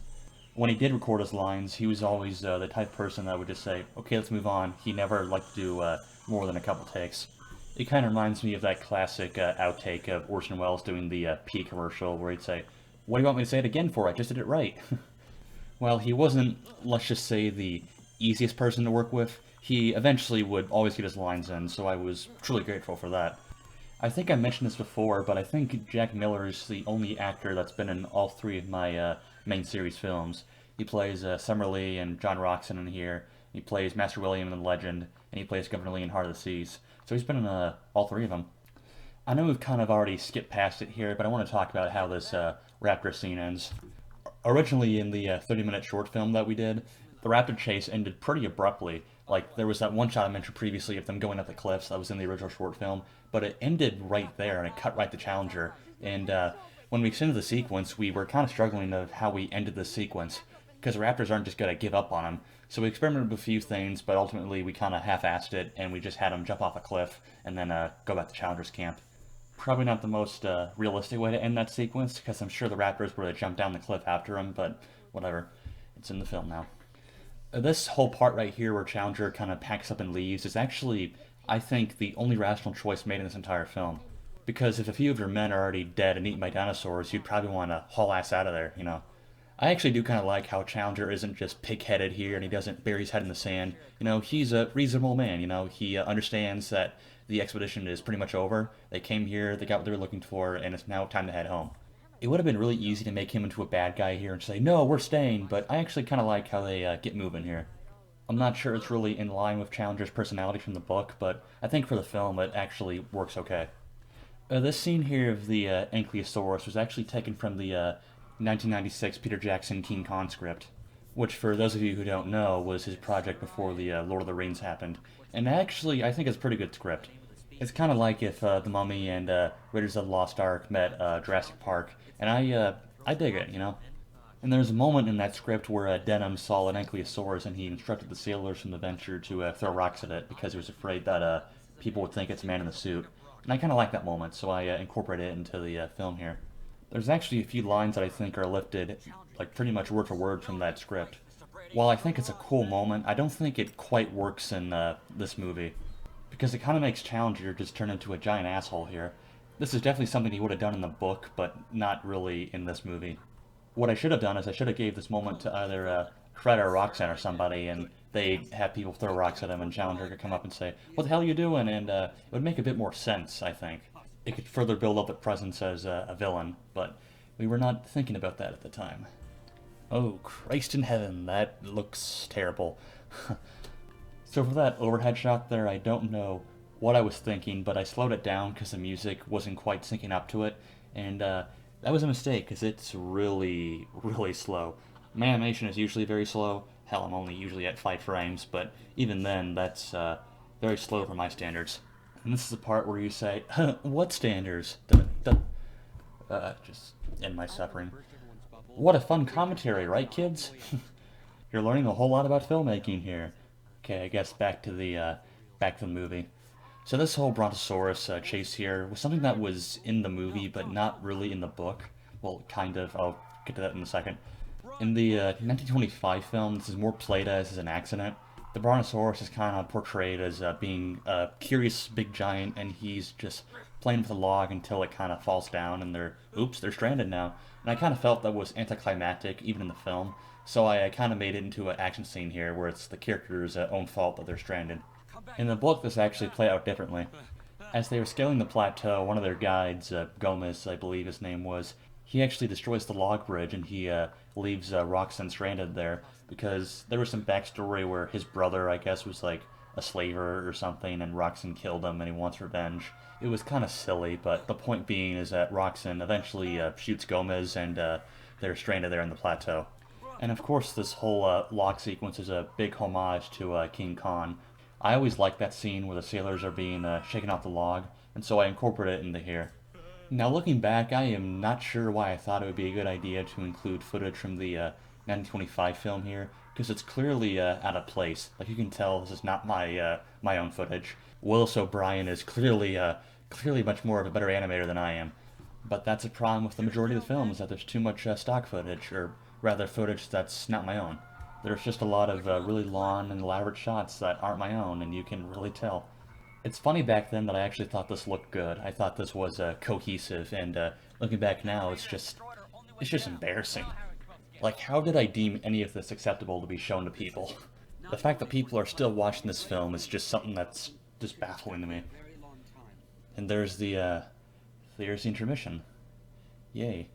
When he did record his lines, he was always the type of person that would just say, okay, let's move on. He never liked to do more than a couple takes. It kind of reminds me of that classic outtake of Orson Welles doing the P commercial, where he'd say, what do you want me to say it again for? I just did it right. Well, he wasn't, let's just say, the easiest person to work with, he eventually would always get his lines in, so I was truly grateful for that. I think I mentioned this before, but I think Jack Miller is the only actor that's been in all three of my main series films. He plays Summer Lee and John Roxon in here, he plays Master William in Legend, and he plays Governor Lee in Heart of the Seas. So he's been in all three of them. I know we've kind of already skipped past it here, but I want to talk about how this Raptor scene ends. Originally in the 30-minute short film that we did, the Raptor chase ended pretty abruptly. Like, there was that one shot I mentioned previously of them going up the cliffs that was in the original short film, but it ended right there, and it cut right to Challenger. And when we extended the sequence, we were kind of struggling of how we ended the sequence, because Raptors aren't just going to give up on them. So we experimented with a few things, but ultimately we kind of half-assed it, and we just had them jump off a cliff and then go back to Challenger's camp. Probably not the most realistic way to end that sequence, because I'm sure the Raptors would have jumped down the cliff after him, but whatever. It's in the film now. This whole part right here where Challenger kind of packs up and leaves is actually, I think, the only rational choice made in this entire film. Because if a few of your men are already dead and eaten by dinosaurs, you'd probably want to haul ass out of there, you know. I actually do kind of like how Challenger isn't just pig-headed here and he doesn't bury his head in the sand. You know, he's a reasonable man, you know. He understands that the expedition is pretty much over. They came here, they got what they were looking for, and it's now time to head home. It would have been really easy to make him into a bad guy here and say, no, we're staying, but I actually kind of like how they get moving here. I'm not sure it's really in line with Challenger's personality from the book, but I think for the film it actually works okay. This scene here of the Ankylosaurus was actually taken from the 1996 Peter Jackson King Kong script, which for those of you who don't know was his project before the Lord of the Rings happened. And actually, I think it's a pretty good script. It's kind of like if The Mummy and Raiders of the Lost Ark met Jurassic Park, and I dig it, you know? And there's a moment in that script where Denham saw an Ankylosaurus and he instructed the sailors from the Venture to throw rocks at it because he was afraid that people would think it's a man in the suit. And I kind of like that moment, so I incorporated it into the film here. There's actually a few lines that I think are lifted, like pretty much word for word from that script. While I think it's a cool moment, I don't think it quite works in this movie, because it kind of makes Challenger just turn into a giant asshole here. This is definitely something he would have done in the book, but not really in this movie. What I should have done is I should have gave this moment to either Fred or Roxanne or somebody, and they have people throw rocks at him, and Challenger could come up and say, "What the hell are you doing?" And it would make a bit more sense, I think. It could further build up the presence as a villain, but we were not thinking about that at the time. Oh, Christ in heaven, that looks terrible. So for that overhead shot there, I don't know what I was thinking, but I slowed it down because the music wasn't quite syncing up to it, and that was a mistake because it's really, really slow. My animation is usually very slow. Hell, I'm only usually at 5 frames, but even then, that's very slow for my standards. And this is the part where you say, what standards? Just end my suffering. What a fun commentary, right, kids? You're learning a whole lot about filmmaking here. Okay, I guess back to the movie. So this whole Brontosaurus chase here was something that was in the movie, but not really in the book. Well, kind of. I'll get to that in a second. In the 1925 film, this is more played as an accident. The Brontosaurus is kind of portrayed as being a curious big giant, and he's just playing with a log until it kind of falls down, and they're stranded now. And I kind of felt that was anticlimactic, even in the film, so I kind of made it into an action scene here, where it's the character's own fault that they're stranded. In the book, this actually played out differently. As they were scaling the plateau, one of their guides, Gomez, I believe his name was, he actually destroys the log bridge, and he leaves Roxanne stranded there, because there was some backstory where his brother, I guess, was like a slaver or something, and Roxanne killed him, and he wants revenge. It was kind of silly, but the point being is that Roxanne eventually shoots Gomez, and they're stranded there in the plateau. And of course, this whole log sequence is a big homage to King Kong. I always like that scene where the sailors are being shaken off the log, and so I incorporated it into here. Now looking back, I am not sure why I thought it would be a good idea to include footage from the 1925 film here, because it's clearly out of place. Like, you can tell this is not my my own footage. Willis O'Brien is clearly much more of a better animator than I am. But that's a problem with the majority of the film, is that there's too much stock footage, or rather footage that's not my own. There's just a lot of really long and elaborate shots that aren't my own, and you can really tell. It's funny back then that I actually thought this looked good. I thought this was cohesive, and looking back now, it's just embarrassing. Like, how did I deem any of this acceptable to be shown to people? The fact that people are still watching this film is just something that's just baffling to me. And there's the intermission. Yay.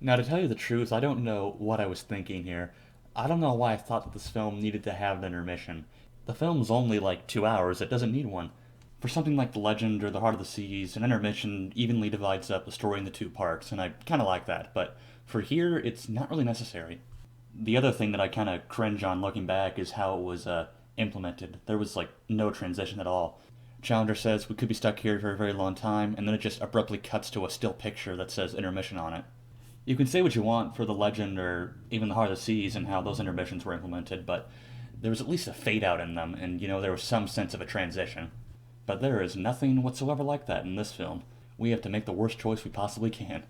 Now, to tell you the truth, I don't know what I was thinking here. I don't know why I thought that this film needed to have an intermission. The film's only like 2 hours, it doesn't need one. For something like The Legend or The Heart of the Seas, an intermission evenly divides up the story into two parts, and I kind of like that, but for here, it's not really necessary. The other thing that I kind of cringe on looking back is how it was implemented. There was like no transition at all. Challenger says we could be stuck here for a very long time, and then it just abruptly cuts to a still picture that says intermission on it. You can say what you want for The Legend or even The Heart of the Seas and how those intermissions were implemented, but there was at least a fade out in them, and there was some sense of a transition. But there is nothing whatsoever like that in this film. We have to make the worst choice we possibly can.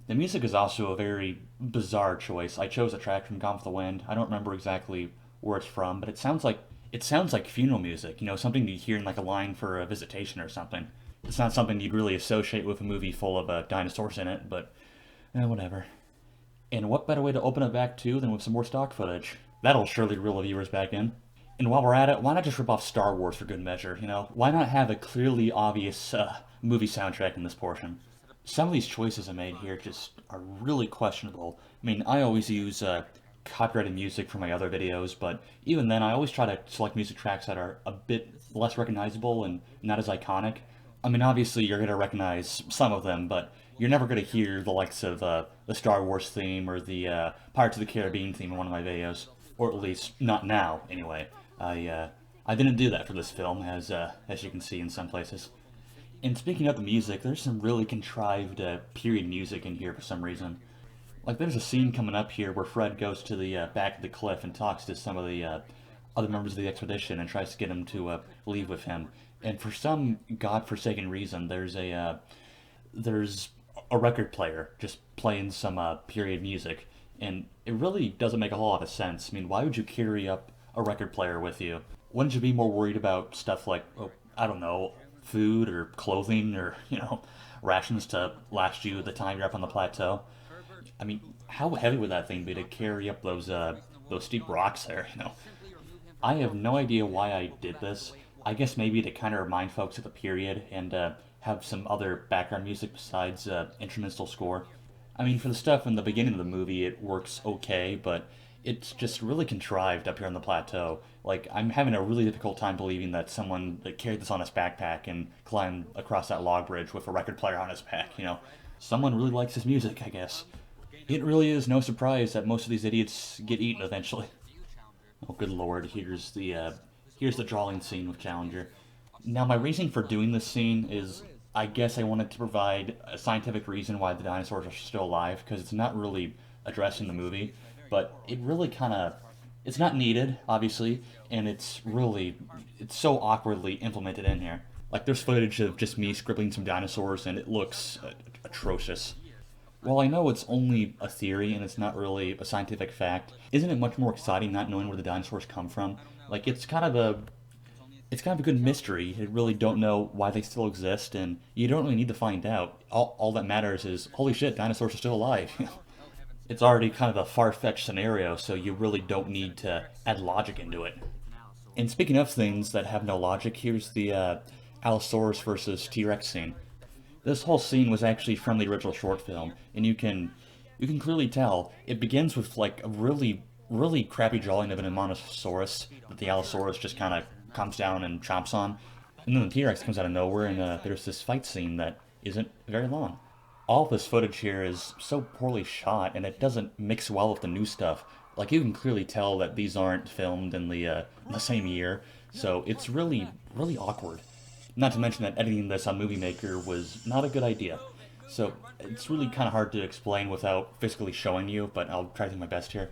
The music is also a very bizarre choice. I chose a track from Gone with the Wind. I don't remember exactly where it's from, but it sounds like funeral music. Something you hear in like a line for a visitation or something. It's not something you'd really associate with a movie full of dinosaurs in it, but whatever. And what better way to open it back to than with some more stock footage? That'll surely reel the viewers back in. And while we're at it, why not just rip off Star Wars for good measure? Why not have a clearly obvious movie soundtrack in this portion? Some of these choices I made here just are really questionable. I mean, I always use copyrighted music for my other videos, but even then I always try to select music tracks that are a bit less recognizable and not as iconic. I mean, obviously you're going to recognize some of them, but you're never going to hear the likes of the Star Wars theme or the Pirates of the Caribbean theme in one of my videos. Or at least, not now, anyway. I didn't do that for this film, as you can see in some places. And speaking of the music, there's some really contrived period music in here for some reason. Like, there's a scene coming up here where Fred goes to the back of the cliff and talks to some of the other members of the expedition and tries to get them to leave with him. And for some godforsaken reason, there's a record player just playing some period music. And it really doesn't make a whole lot of sense. I mean, why would you carry up a record player with you? Wouldn't you be more worried about stuff like, I don't know, food or clothing or, rations to last you the time you're up on the plateau? I mean, how heavy would that thing be to carry up those steep rocks there? I have no idea why I did this. I guess maybe to kind of remind folks of the period and have some other background music besides instrumental score. I mean, for the stuff in the beginning of the movie, it works okay, but it's just really contrived up here on the plateau. Like, I'm having a really difficult time believing that someone carried this on his backpack and climbed across that log bridge with a record player on his back. Someone really likes his music, I guess. It really is no surprise that most of these idiots get eaten eventually. Oh, good lord, here's the drawing scene with Challenger. Now, my reason for doing this scene is, I guess I wanted to provide a scientific reason why the dinosaurs are still alive, because it's not really addressed in the movie, but it really it's not needed, obviously, and it's so awkwardly implemented in here. Like, there's footage of just me scribbling some dinosaurs, and it looks atrocious. While I know it's only a theory and it's not really a scientific fact, isn't it much more exciting not knowing where the dinosaurs come from? Like, it's kind of a good mystery. You really don't know why they still exist, and you don't really need to find out. All that matters is, holy shit, dinosaurs are still alive. It's already kind of a far-fetched scenario, so you really don't need to add logic into it. And speaking of things that have no logic, here's the Allosaurus versus T-Rex scene. This whole scene was actually from the original short film, and you can clearly tell it begins with like a really, really crappy drawing of an Monosaurus that the Allosaurus just kind of comes down and chomps on, and then the T-Rex comes out of nowhere, and there's this fight scene that isn't very long. All of this footage here is so poorly shot, and it doesn't mix well with the new stuff. Like, you can clearly tell that these aren't filmed in the same year, so it's really, really awkward. Not to mention that editing this on Movie Maker was not a good idea. So it's really kind of hard to explain without physically showing you, but I'll try to do my best here.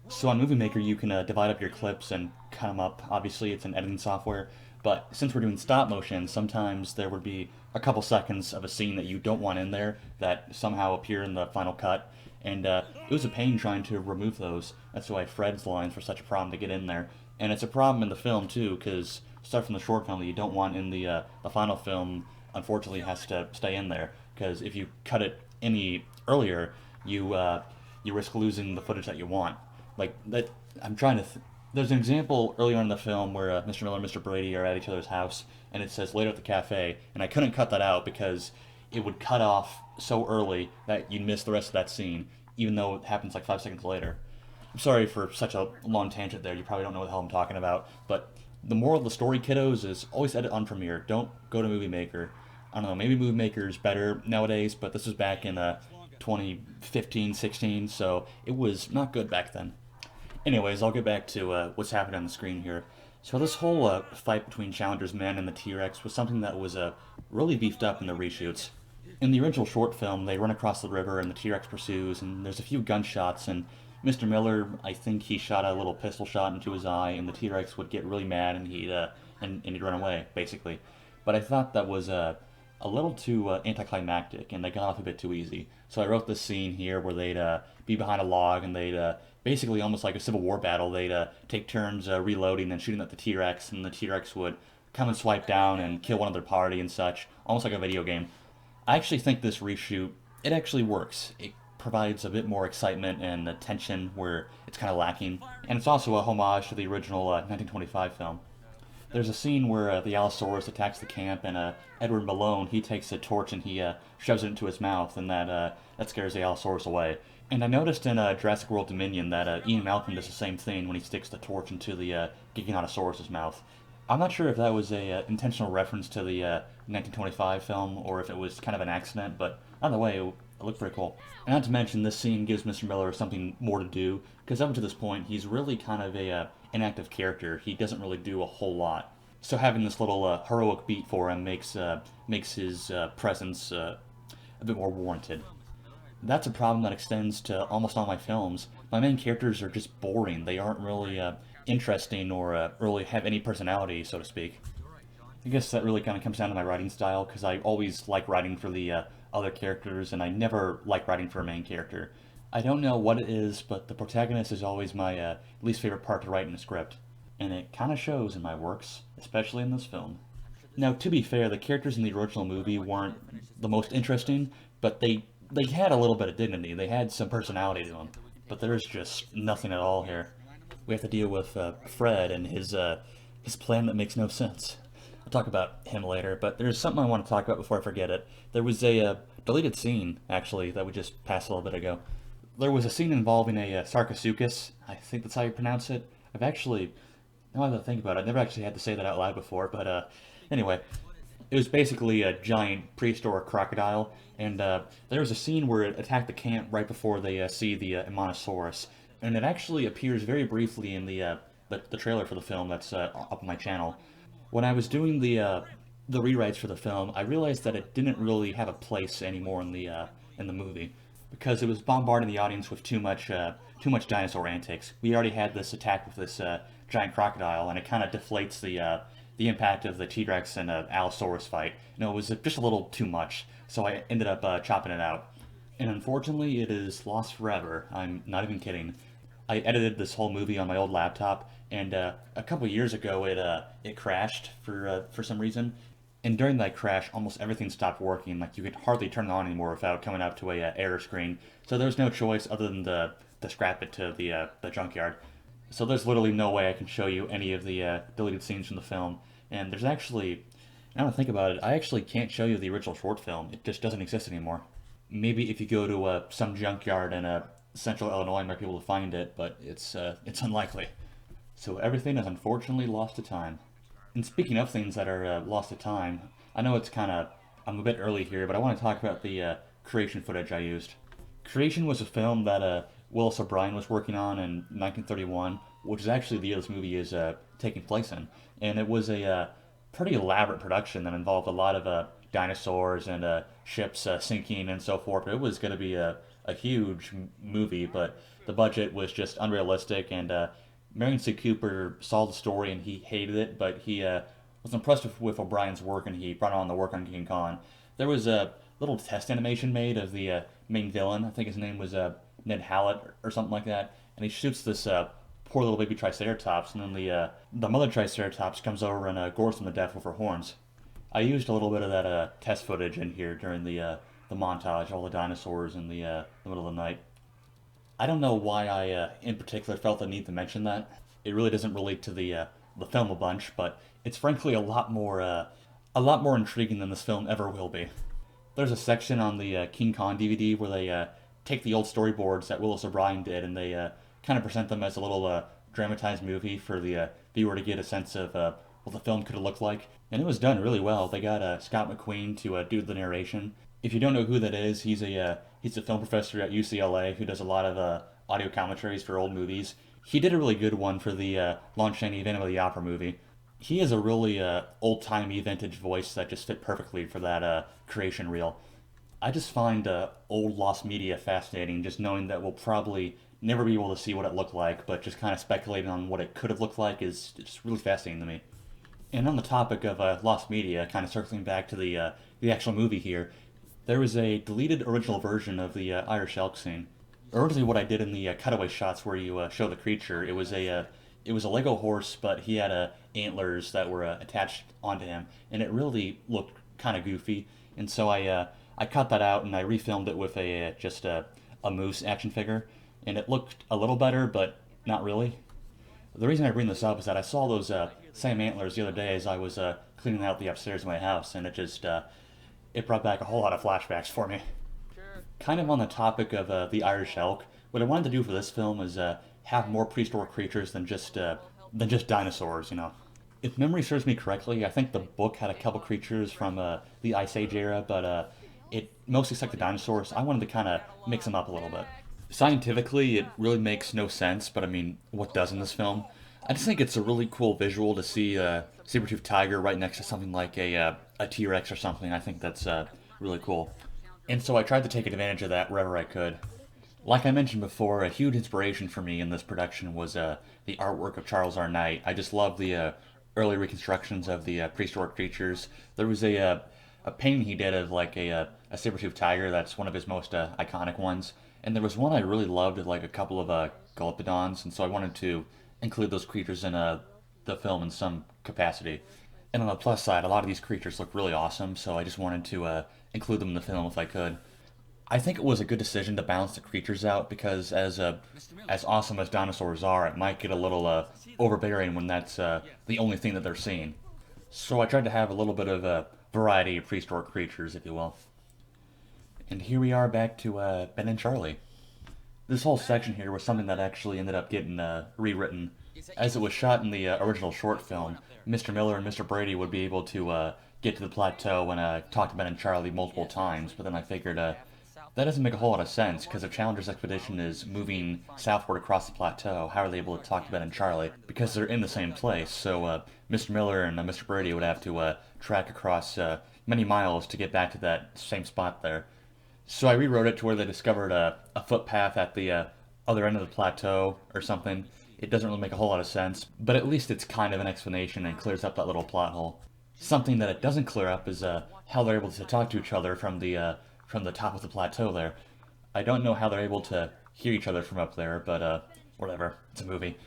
So on Movie Maker you can divide up your clips and cut them up. Obviously it's an editing software, but since we're doing stop motion, sometimes there would be a couple seconds of a scene that you don't want in there that somehow appear in the final cut, and it was a pain trying to remove those. That's why Fred's lines were such a problem to get in there. And it's a problem in the film too, because stuff from the short film that you don't want in the final film, unfortunately, has to stay in there. Because if you cut it any earlier, you risk losing the footage that you want. Like that, I'm trying to There's an example earlier in the film where Mr. Miller and Mr. Brady are at each other's house, and it says later at the cafe, and I couldn't cut that out because it would cut off so early that you'd miss the rest of that scene, even though it happens like 5 seconds later. I'm sorry for such a long tangent there. You probably don't know what the hell I'm talking about, but the moral of the story, kiddos, is always edit on Premiere. Don't go to Movie Maker. I don't know, maybe Movie Maker is better nowadays, but this was back in 2015, 16, so it was not good back then. Anyways, I'll get back to what's happening on the screen here. So this whole fight between Challenger's men and the T-Rex was something that was really beefed up in the reshoots. In the original short film, they run across the river and the T-Rex pursues, and there's a few gunshots, and Mr. Miller, I think he shot a little pistol shot into his eye, and the T-Rex would get really mad and he'd run away, basically. But I thought that was a little too anticlimactic, and they got off a bit too easy. So I wrote this scene here where they'd be behind a log, and they'd basically almost like a Civil War battle. They'd take turns reloading and shooting at the T-Rex, and the T-Rex would come and swipe down and kill one of their party and such, almost like a video game. I actually think this reshoot, it actually works. It provides a bit more excitement and tension where it's kind of lacking, and it's also a homage to the original 1925 film. There's a scene where the Allosaurus attacks the camp, and Edward Malone, he takes a torch and he shoves it into his mouth, and that scares the Allosaurus away. And I noticed in Jurassic World Dominion that Ian Malcolm does the same thing when he sticks the torch into the Giganotosaurus's mouth. I'm not sure if that was a intentional reference to the 1925 film or if it was kind of an accident, but either way, it looked pretty cool. And not to mention, this scene gives Mr. Miller something more to do, because up to this point, he's really kind of a inactive character. He doesn't really do a whole lot. So having this little heroic beat for him makes his presence a bit more warranted. That's a problem that extends to almost all my films. My main characters are just boring. They aren't really interesting or really have any personality, so to speak. I guess that really kind of comes down to my writing style, because I always like writing for the other characters, and I never like writing for a main character. I don't know what it is, but the protagonist is always my least favorite part to write in a script. And it kind of shows in my works, especially in this film. Now, to be fair, the characters in the original movie weren't the most interesting, but they had a little bit of dignity. They had some personality to them. But there's just nothing at all here. We have to deal with Fred and his plan that makes no sense. I'll talk about him later, but there's something I want to talk about before I forget it. There was a deleted scene, actually, that we just passed a little bit ago. There was a scene involving a Sarcosuchus. I think that's how you pronounce it. I've actually, now that I think about it, I've never actually had to say that out loud before, but anyway. It was basically a giant prehistoric crocodile, and there was a scene where it attacked the camp right before they see the Monosaurus, and it actually appears very briefly in the trailer for the film that's up on my channel. When I was doing the rewrites for the film, I realized that it didn't really have a place anymore in the movie, because it was bombarding the audience with too much dinosaur antics. We already had this attack with this giant crocodile, and it kind of deflates the impact of the T-Rex and Allosaurus fight. You know, it was just a little too much, so I ended up chopping it out. And unfortunately, it is lost forever. I'm not even kidding. I edited this whole movie on my old laptop, and a couple years ago it crashed for some reason. And during that crash, almost everything stopped working. Like, you could hardly turn it on anymore without coming up to a error screen. So there was no choice other than to scrap it to the junkyard. So there's literally no way I can show you any of the deleted scenes from the film. And there's actually, now that I think about it, I actually can't show you the original short film. It just doesn't exist anymore. Maybe if you go to some junkyard in central Illinois, you might be able to find it, but it's unlikely. So everything is unfortunately lost to time. And speaking of things that are lost to time, I know I'm a bit early here, but I want to talk about the Creation footage I used. Creation was a film that Willis O'Brien was working on in 1931, which is actually the year this movie is taking place in. And it was a pretty elaborate production that involved a lot of dinosaurs and ships sinking and so forth. It was going to be a huge movie, but the budget was just unrealistic, and Marion C. Cooper saw the story and he hated it, but he was impressed with O'Brien's work, and he brought on the work on King Kong. There was a little test animation made of the main villain. I think his name was Ned Hallett or something like that, and he shoots this poor little baby Triceratops, and then the mother Triceratops comes over and gores him to death with her horns. I used a little bit of that test footage in here during the montage, all the dinosaurs in the middle of the night. I don't know why I in particular felt the need to mention that. It really doesn't relate to the film a bunch, but it's frankly a lot more intriguing than this film ever will be. There's a section on the King Kong DVD where they take the old storyboards that Willis O'Brien did and they kind of present them as a little dramatized movie for the viewer to get a sense of what the film could have looked like. And it was done really well. They got Scott McQueen to do the narration. If you don't know who that is, he's a film professor at UCLA who does a lot of audio commentaries for old movies. He did a really good one for the Lon Chaney Phantom of the Opera movie. He has a really old-timey vintage voice that just fit perfectly for that creation reel. I just find old lost media fascinating, just knowing that we'll probably never be able to see what it looked like, but just kind of speculating on what it could have looked like is just really fascinating to me. And on the topic of lost media, kind of circling back to the actual movie here, there was a deleted original version of the Irish elk scene. Originally, what I did in the cutaway shots where you show the creature, it was a Lego horse, but he had antlers that were attached onto him, and it really looked kind of goofy. And so I cut that out and I refilmed it with just a moose action figure, and it looked a little better, but not really. The reason I bring this up is that I saw those same antlers the other day as I was cleaning out the upstairs of my house, and it brought back a whole lot of flashbacks for me. Kind of on the topic of the Irish elk, what I wanted to do for this film is have more prehistoric creatures than just dinosaurs. You know, if memory serves me correctly, I think the book had a couple creatures from the Ice Age era, but it mostly stuck to dinosaurs. I wanted to kind of mix them up a little bit. Scientifically, it really makes no sense, but I mean, what does in this film? I just think it's a really cool visual to see a saber-toothed tiger right next to something like a T-Rex or something. I think that's really cool. And so I tried to take advantage of that wherever I could. Like I mentioned before, a huge inspiration for me in this production was the artwork of Charles R. Knight. I just love the early reconstructions of the prehistoric creatures. There was a painting he did of like a saber-toothed tiger. That's one of his most iconic ones. And there was one I really loved of like a couple of Galapagons, and so I wanted to include those creatures in the film in some capacity. And on the plus side, a lot of these creatures look really awesome, so I just wanted to include them in the film if I could. I think it was a good decision to balance the creatures out because as awesome as dinosaurs are, it might get a little overbearing when that's the only thing that they're seeing. So I tried to have a little bit of a variety of prehistoric creatures, if you will. And here we are back to Ben and Charlie. This whole section here was something that actually ended up getting rewritten. As it was shot in the original short film, Mr. Miller and Mr. Brady would be able to get to the plateau and talk to Ben and Charlie multiple times, but then I figured that doesn't make a whole lot of sense, because if Challenger's expedition is moving southward across the plateau, how are they able to talk to Ben and Charlie? Because they're in the same place, so Mr. Miller and Mr. Brady would have to track across many miles to get back to that same spot there. So I rewrote it to where they discovered a footpath at the other end of the plateau or something. It doesn't really make a whole lot of sense, but at least it's kind of an explanation and clears up that little plot hole. Something that it doesn't clear up is how they're able to talk to each other from the top of the plateau there. I don't know how they're able to hear each other from up there, but whatever. It's a movie.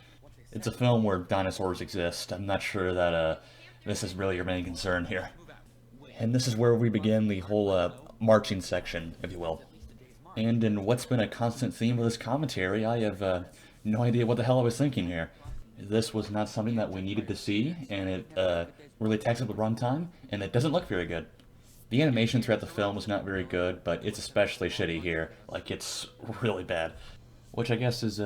It's a film where dinosaurs exist. I'm not sure that this is really your main concern here. And this is where we begin the whole marching section, if you will. And in what's been a constant theme of this commentary, I have no idea what the hell I was thinking here. This was not something that we needed to see, and it really takes up the runtime, and it doesn't look very good. The animation throughout the film was not very good, but it's especially shitty here. Like, it's really bad. Which I guess is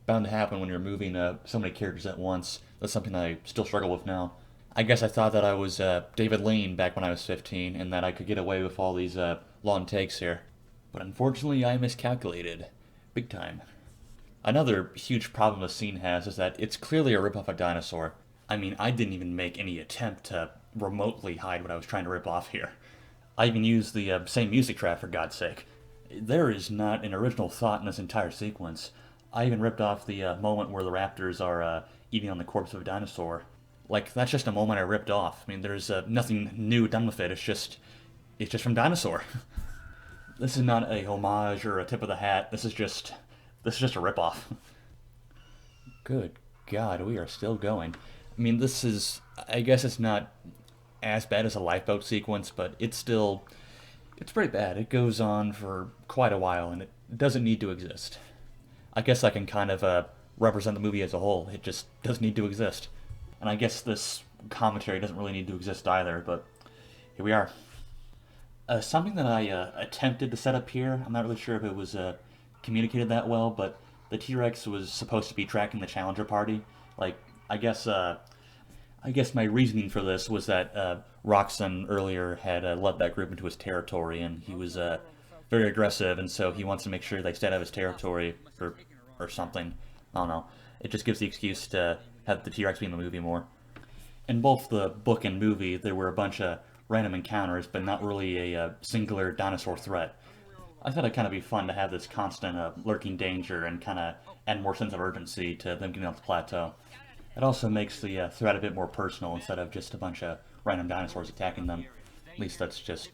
bound to happen when you're moving so many characters at once. That's something I still struggle with now. I guess I thought that I was David Lean back when I was 15, and that I could get away with all these long takes here. But unfortunately, I miscalculated. Big time. Another huge problem the scene has is that it's clearly a ripoff of Dinosaur. I mean, I didn't even make any attempt to remotely hide what I was trying to rip off here. I even used the same music track, for God's sake. There is not an original thought in this entire sequence. I even ripped off the moment where the raptors are eating on the corpse of a dinosaur. Like, that's just a moment I ripped off. I mean, there's nothing new done with it. It's just from Dinosaur. This is not a homage or a tip of the hat. This is just a ripoff. Good God, we are still going. I mean, I guess it's not as bad as a Lifeboat sequence, but it's pretty bad. It goes on for quite a while, and it doesn't need to exist. I guess I can kind of represent the movie as a whole. It just doesn't need to exist. And I guess this commentary doesn't really need to exist either, but here we are. Something that I attempted to set up here, I'm not really sure if it was communicated that well, but the T-Rex was supposed to be tracking the Challenger party. Like, I guess my reasoning for this was that Roxon earlier had led that group into his territory, and he was very aggressive, and so he wants to make sure they stay out of his territory or something. I don't know. It just gives the excuse to have the T-Rex be in the movie more. In both the book and movie, there were a bunch of random encounters, but not really a singular dinosaur threat. I thought it'd kind of be fun to have this constant lurking danger and kind of add more sense of urgency to them getting off the plateau. It also makes the threat a bit more personal instead of just a bunch of random dinosaurs attacking them. At least that's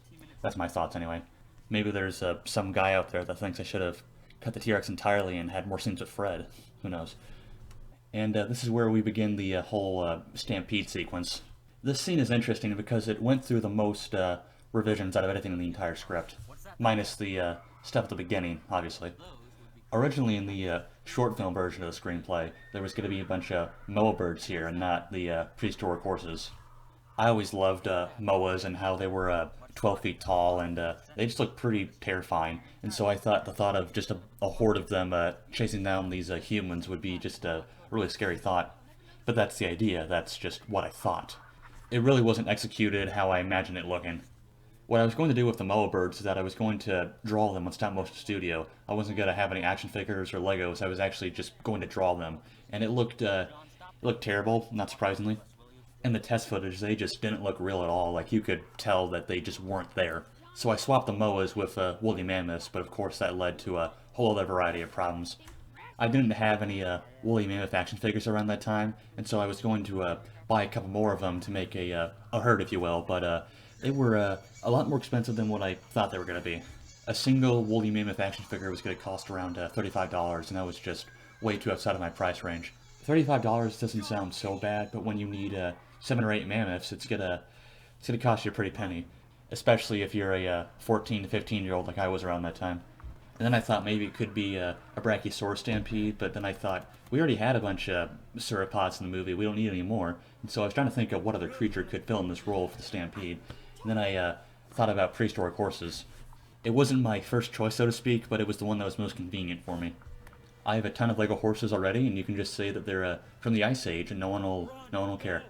my thoughts anyway. Maybe there's some guy out there that thinks I should have cut the T-Rex entirely and had more scenes with Fred. Who knows? And this is where we begin the whole stampede sequence. This scene is interesting because it went through the most revisions out of anything in the entire script, minus the stuff at the beginning, obviously. Originally in the short film version of the screenplay, there was going to be a bunch of moa birds here and not the prehistoric horses. I always loved moas and how they were 12 feet tall, and they just looked pretty terrifying. And so I thought the thought of just a horde of them chasing down these humans would be just a really scary thought. But that's the idea, that's just what I thought. It really wasn't executed how I imagined it looking. What I was going to do with the moa birds is that I was going to draw them on stop motion studio. I wasn't going to have any action figures or Legos, I was actually just going to draw them. And it looked terrible, not surprisingly. In the test footage, they just didn't look real at all, like you could tell that they just weren't there. So I swapped the moas with woolly mammoths, but of course that led to a whole other variety of problems. I didn't have any woolly mammoth action figures around that time, and so I was going to buy a couple more of them to make a herd, if you will, but they were a lot more expensive than what I thought they were going to be. A single woolly mammoth action figure was going to cost around $35, and that was just way too outside of my price range. $35 doesn't sound so bad, but when you need 7 or 8 mammoths, it's gonna cost you a pretty penny, especially if you're a 14 to 15-year-old like I was around that time. And then I thought maybe it could be a Brachiosaurus stampede, but then I thought, we already had a bunch of sauropods in the movie, we don't need any more. And so I was trying to think of what other creature could fill in this role for the stampede. And then I thought about prehistoric horses. It wasn't my first choice, so to speak, but it was the one that was most convenient for me. I have a ton of Lego horses already, and you can just say that they're from the Ice Age, and no one will care.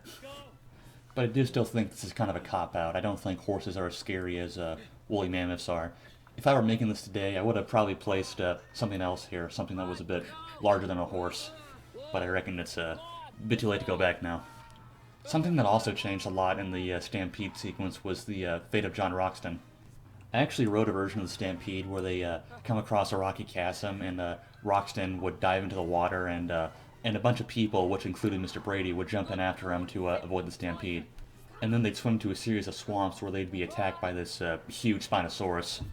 But I do still think this is kind of a cop-out. I don't think horses are as scary as woolly mammoths are. If I were making this today, I would have probably placed something else here, something that was a bit larger than a horse. But I reckon it's a bit too late to go back now. Something that also changed a lot in the stampede sequence was the fate of John Roxton. I actually wrote a version of the stampede where they come across a rocky chasm, and Roxton would dive into the water, and a bunch of people, which included Mr. Brady, would jump in after him to avoid the stampede. And then they'd swim to a series of swamps where they'd be attacked by this huge Spinosaurus.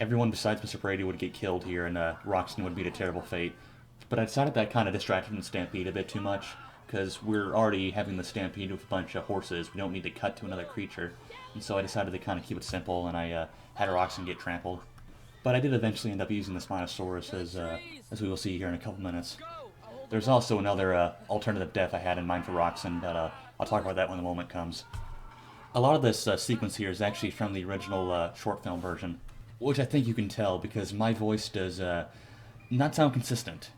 Everyone besides Mr. Brady would get killed here, and Roxton would meet a terrible fate. But I decided that kind of distracted from the stampede a bit too much, because we're already having the stampede with a bunch of horses. We don't need to cut to another creature. And so I decided to kind of keep it simple, and I had Roxton get trampled. But I did eventually end up using the Spinosaurus, as we will see here in a couple minutes. There's also another alternative death I had in mind for Roxton, but I'll talk about that when the moment comes. A lot of this sequence here is actually from the original short film version, which I think you can tell because my voice does not sound consistent.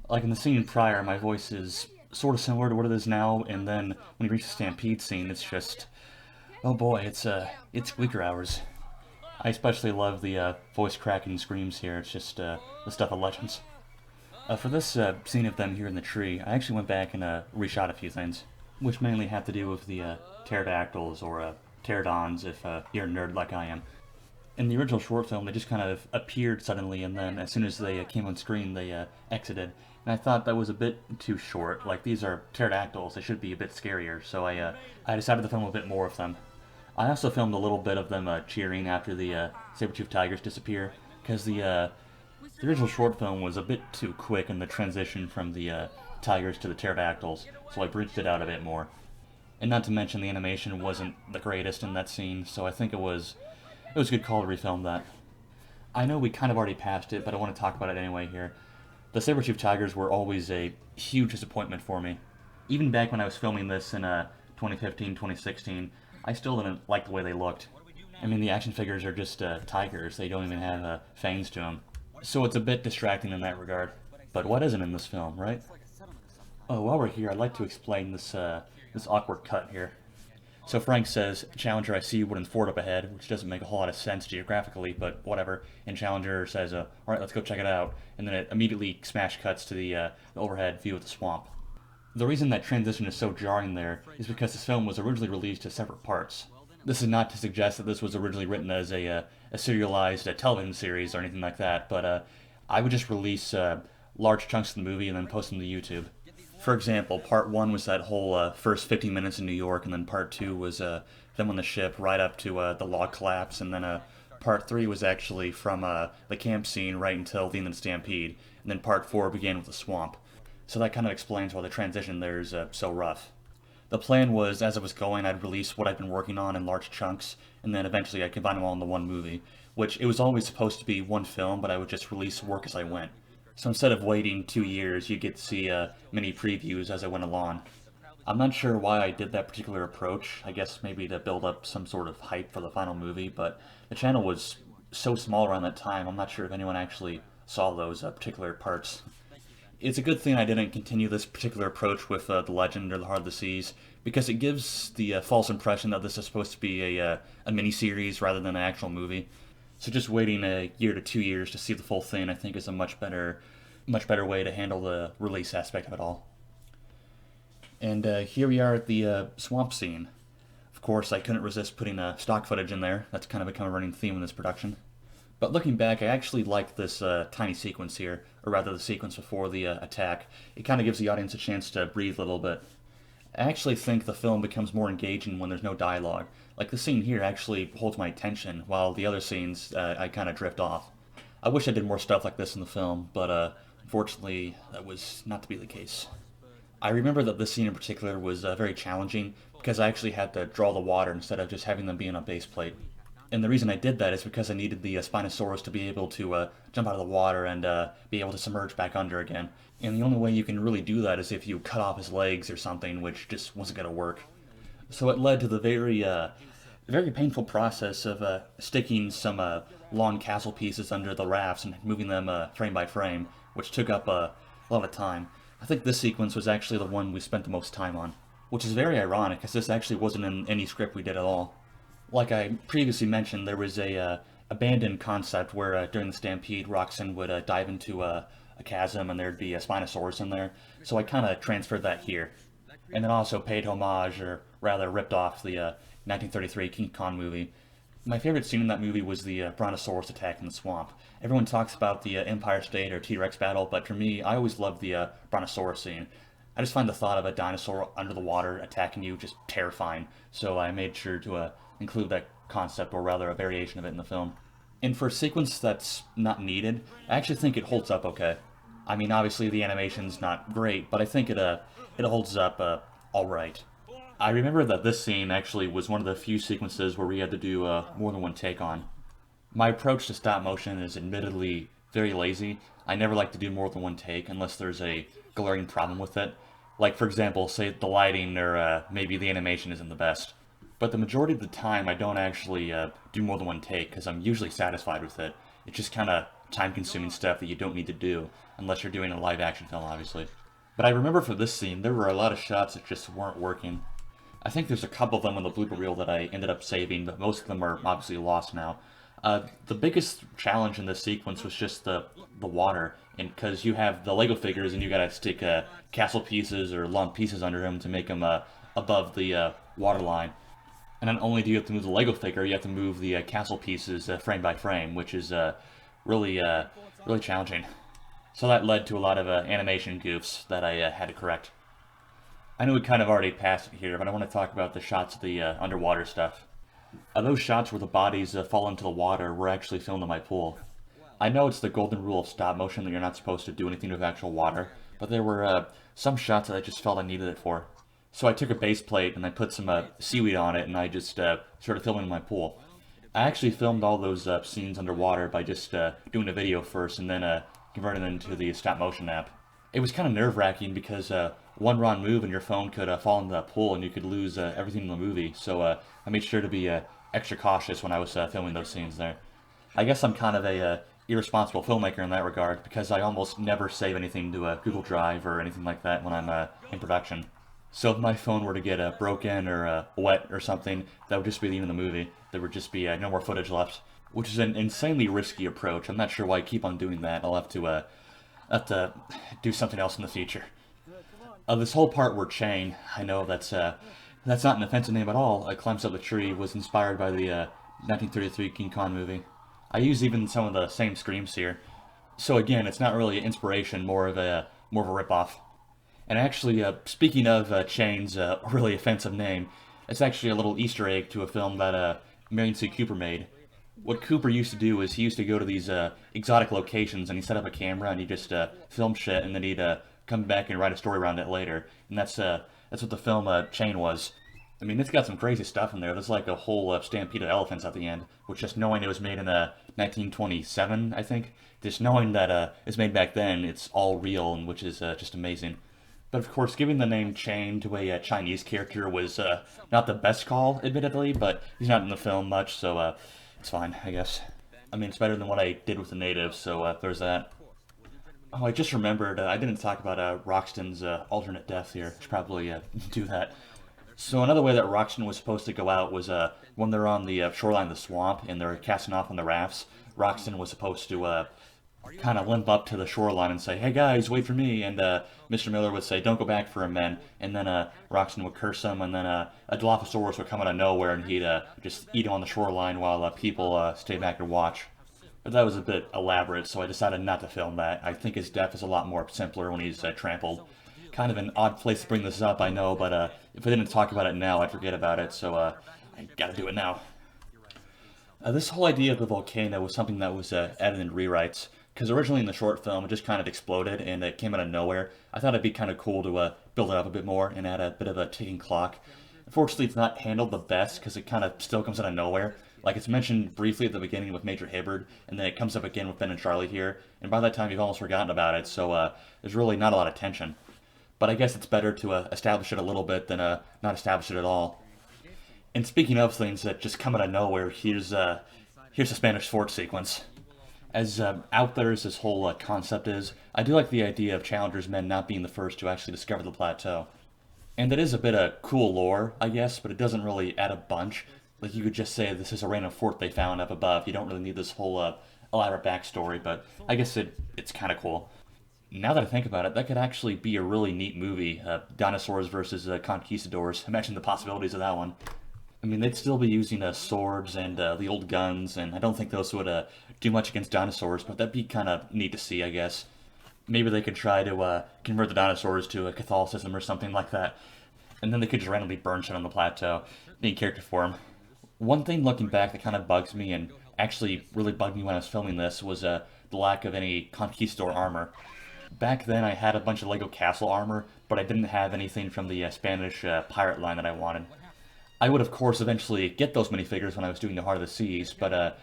Like in the scene prior, my voice is sort of similar to what it is now, and then when you reach the stampede scene, it's just, oh boy, it's squeaker hours. I especially love the voice cracking screams here. It's just the stuff of legends. For this scene of them here in the tree, I actually went back and reshot a few things, which mainly have to do with the pterodactyls or pterodons if you're a nerd like I am. In the original short film, they just kind of appeared suddenly, and then as soon as they came on screen, they exited. And I thought that was a bit too short. Like, these are pterodactyls, they should be a bit scarier, so I decided to film a bit more of them. I also filmed a little bit of them cheering after the saber-toothed tigers disappear, because the original short film was a bit too quick in the transition from the tigers to the pterodactyls, so I bridged it out a bit more. And not to mention the animation wasn't the greatest in that scene, so I think it was a good call to refilm that. I know we kind of already passed it, but I want to talk about it anyway here. The saber-tooth tigers were always a huge disappointment for me. Even back when I was filming this in 2015, 2016, I still didn't like the way they looked. I mean, the action figures are just tigers. They don't even have fangs to them. So it's a bit distracting in that regard. But what isn't in this film, right? Oh, while we're here, I'd like to explain this awkward cut here. So Frank says, Challenger, I see you wooden fort up ahead, which doesn't make a whole lot of sense geographically, but whatever. And Challenger says, alright, let's go check it out. And then it immediately smash cuts to the overhead view of the swamp. The reason that transition is so jarring there is because this film was originally released as separate parts. This is not to suggest that this was originally written as a serialized television series or anything like that, but I would just release large chunks of the movie and then post them to YouTube. For example, part 1 was that whole first 15 minutes in New York, and then part 2 was them on the ship right up to the log collapse, and then part 3 was actually from the camp scene right until the end of the stampede, and then part 4 began with the swamp. So that kind of explains why the transition there is so rough. The plan was, as I was going, I'd release what I'd been working on in large chunks, and then eventually I'd combine them all into one movie, which it was always supposed to be one film, but I would just release work as I went. So instead of waiting 2 years, you get to see mini previews as I went along. I'm not sure why I did that particular approach. I guess maybe to build up some sort of hype for the final movie, but the channel was so small around that time, I'm not sure if anyone actually saw those particular parts. It's a good thing I didn't continue this particular approach with The Legend or The Heart of the Seas, because it gives the false impression that this is supposed to be a mini-series rather than an actual movie. So just waiting a year to 2 years to see the full thing, I think, is a much better way to handle the release aspect of it all. And here we are at the swamp scene. Of course, I couldn't resist putting stock footage in there. That's kind of become a running theme in this production. But looking back, I actually like this tiny sequence here, or rather the sequence before the attack. It kind of gives the audience a chance to breathe a little bit. I actually think the film becomes more engaging when there's no dialogue. Like the scene here actually holds my attention, while the other scenes I kind of drift off. I wish I did more stuff like this in the film, but unfortunately that was not to be the case. I remember that this scene in particular was very challenging because I actually had to draw the water instead of just having them be on a base plate. And the reason I did that is because I needed the Spinosaurus to be able to jump out of the water and be able to submerge back under again. And the only way you can really do that is if you cut off his legs or something, which just wasn't going to work. So it led to the very painful process of sticking some long castle pieces under the rafts and moving them frame by frame, which took up a lot of time. I think this sequence was actually the one we spent the most time on, which is very ironic because this actually wasn't in any script we did at all. Like I previously mentioned, there was a abandoned concept where during the stampede, Roxanne would dive into a chasm and there'd be a Spinosaurus in there, so I kind of transferred that here. And then also paid homage, or rather ripped off the 1933 King Kong movie. My favorite scene in that movie was the Brontosaurus attack in the swamp. Everyone talks about the Empire State or T-Rex battle, but for me, I always loved the Brontosaurus scene. I just find the thought of a dinosaur under the water attacking you just terrifying, so I made sure to include that concept, or rather a variation of it in the film. And for a sequence that's not needed, I actually think it holds up okay. I mean, obviously the animation's not great, but I think it holds up alright. I remember that this scene actually was one of the few sequences where we had to do more than one take on. My approach to stop motion is admittedly very lazy. I never like to do more than one take unless there's a glaring problem with it. Like, for example, say the lighting or maybe the animation isn't the best. But the majority of the time I don't actually do more than one take because I'm usually satisfied with it. It's just kind of time-consuming stuff that you don't need to do unless you're doing a live-action film, obviously. But I remember for this scene, there were a lot of shots that just weren't working. I think there's a couple of them on the blooper reel that I ended up saving, but most of them are obviously lost now. The biggest challenge in this sequence was just the water, and because you have the Lego figures and you gotta stick castle pieces or long pieces under them to make them above the water line. And not only do you have to move the Lego figure, you have to move the castle pieces frame by frame, which is really challenging. So that led to a lot of animation goofs that I had to correct. I know we kind of already passed it here, but I want to talk about the shots of the underwater stuff. Those shots where the bodies fall into the water were actually filmed in my pool. I know it's the golden rule of stop motion that you're not supposed to do anything with actual water, but there were some shots that I just felt I needed it for. So I took a base plate and I put some seaweed on it and I just started filming in my pool. I actually filmed all those scenes underwater by just doing a video first and then converted into the stop-motion app. It was kind of nerve-wracking because one wrong move and your phone could fall into that pool and you could lose everything in the movie. So I made sure to be extra cautious when I was filming those scenes there. I guess I'm kind of a irresponsible filmmaker in that regard because I almost never save anything to a Google Drive or anything like that when I'm in production. So if my phone were to get broken or wet or something, that would just be the end of the movie. There would just be no more footage left, which is an insanely risky approach. I'm not sure why I keep on doing that. I'll have to do something else in the future. This whole part where Chain, I know that's not an offensive name at all, climbs up the tree, was inspired by the 1933 King Kong movie. I use even some of the same screams here. So again, it's not really an inspiration, more of a ripoff. And actually, speaking of Chain's really offensive name, it's actually a little Easter egg to a film that Marion C. Cooper made. What Cooper used to do is he used to go to these exotic locations and he set up a camera and he just film shit and then he'd come back and write a story around it later. And that's what the film Chain was. I mean, it's got some crazy stuff in there. There's like a whole stampede of elephants at the end, which just knowing it was made in 1927, I think, just knowing that it's made back then, it's all real, and which is just amazing. But of course, giving the name Chain to a Chinese character was not the best call, admittedly, but he's not in the film much, so it's fine, I guess. I mean, it's better than what I did with the natives, so there's that. Oh, I just remembered, I didn't talk about Roxton's alternate death here. I should probably do that. So another way that Roxton was supposed to go out was when they're on the shoreline of the swamp and they're casting off on the rafts. Roxton was supposed to kind of limp up to the shoreline and say, "Hey guys, wait for me," and Mr. Miller would say, "Don't go back for him, men," and then Roxton would curse him, and then a Dilophosaurus would come out of nowhere and he'd just eat him on the shoreline while people stay back and watch. But that was a bit elaborate, so I decided not to film that. I think his death is a lot more simpler when he's trampled. Kind of an odd place to bring this up, I know, but if I didn't talk about it now, I'd forget about it, so I gotta do it now. This whole idea of the volcano was something that was added in rewrites, because originally in the short film it just kind of exploded and it came out of nowhere. I thought it'd be kind of cool to build it up a bit more and add a bit of a ticking clock. Unfortunately, it's not handled the best because it kind of still comes out of nowhere. Like, it's mentioned briefly at the beginning with Major Hibbard, and then it comes up again with Ben and Charlie here, and by that time you've almost forgotten about it, so there's really not a lot of tension. But I guess it's better to establish it a little bit than not establish it at all. And speaking of things that just come out of nowhere, here's the Spanish fort sequence. As out there as this whole concept is, I do like the idea of Challenger's men not being the first to actually discover the plateau. And it is a bit of cool lore, I guess, but it doesn't really add a bunch. Like, you could just say this is a random fort they found up above. You don't really need this whole elaborate backstory, but I guess it's kind of cool. Now that I think about it, that could actually be a really neat movie. Dinosaurs versus conquistadors. Imagine the possibilities of that one. I mean, they'd still be using swords and the old guns, and I don't think those would do much against dinosaurs, but that'd be kind of neat to see, I guess. Maybe they could try to convert the dinosaurs to Catholicism or something like that, and then they could just randomly burn shit on the plateau. Neat character form. One thing looking back that kind of bugs me, and actually really bugged me when I was filming this, was the lack of any conquistador armor. Back then I had a bunch of Lego castle armor, but I didn't have anything from the Spanish pirate line that I wanted. I would of course eventually get those minifigures when I was doing the Heart of the Seas, but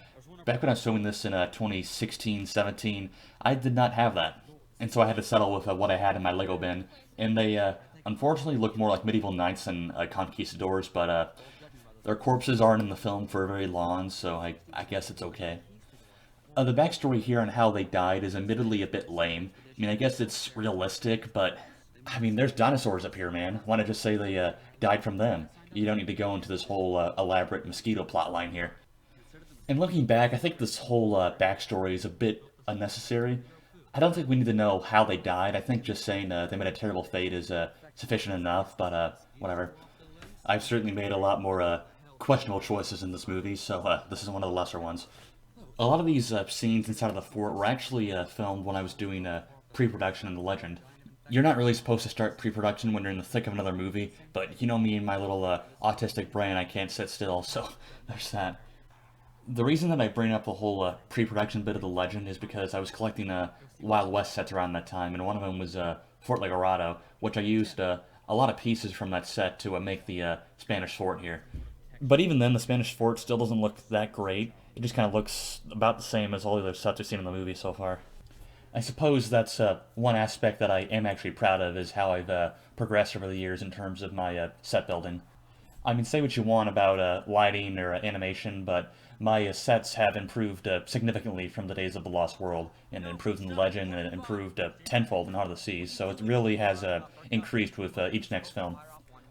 back when I was filming this in 2016-17, I did not have that. And so I had to settle with what I had in my Lego bin, and they unfortunately look more like medieval knights than conquistadors, but their corpses aren't in the film for very long, so I guess it's okay. The backstory here on how they died is admittedly a bit lame. I mean, I guess it's realistic, but I mean, there's dinosaurs up here, man. Why not just say they died from them? You don't need to go into this whole elaborate mosquito plotline here. And looking back, I think this whole backstory is a bit unnecessary. I don't think we need to know how they died. I think just saying they met a terrible fate is sufficient enough, but whatever. I've certainly made a lot more questionable choices in this movie, so this is one of the lesser ones. A lot of these scenes inside of the fort were actually filmed when I was doing pre-production in The Legend. You're not really supposed to start pre-production when you're in the thick of another movie, but you know me and my little autistic brain, I can't sit still, so there's that. The reason that I bring up the whole pre-production bit of The Legend is because I was collecting Wild West sets around that time, and one of them was Fort Legorado, which I used a lot of pieces from that set to make the Spanish fort here. But even then, the Spanish fort still doesn't look that great. It just kind of looks about the same as all the other sets I've seen in the movie so far. I suppose that's one aspect that I am actually proud of is how I've progressed over the years in terms of my set building. I mean, say what you want about lighting or animation, but my sets have improved significantly from the days of the Lost World, and improved in Legend, and it improved tenfold in Heart of the Seas. So it really has increased with each next film.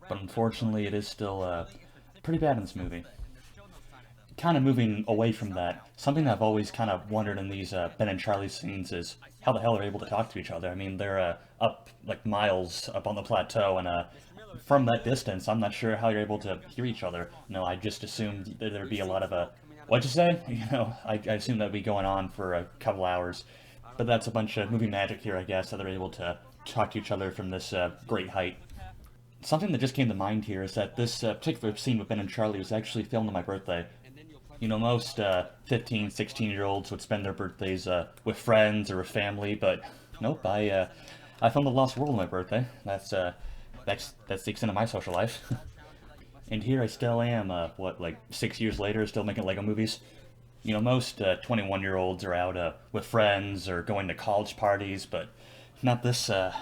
But unfortunately, it is still pretty bad in this movie. Kind of moving away from that, something that I've always kind of wondered in these Ben and Charlie scenes is how the hell they're able to talk to each other. I mean, they're up like miles up on the plateau, and from that distance, I'm not sure how you're able to hear each other. No, I just assumed that there'd be a lot of what'd you say? I assumed that'd be going on for a couple hours, but that's a bunch of movie magic here, I guess, that they're able to talk to each other from this great height. Something that just came to mind here is that this particular scene with Ben and Charlie was actually filmed on my birthday. Most 15, 16-year-olds would spend their birthdays with friends or with family, but nope, I filmed The Lost World on my birthday. That's the extent of my social life. And here I still am, like 6 years later, still making Lego movies. Most 21-year-olds are out with friends or going to college parties, but not this guy.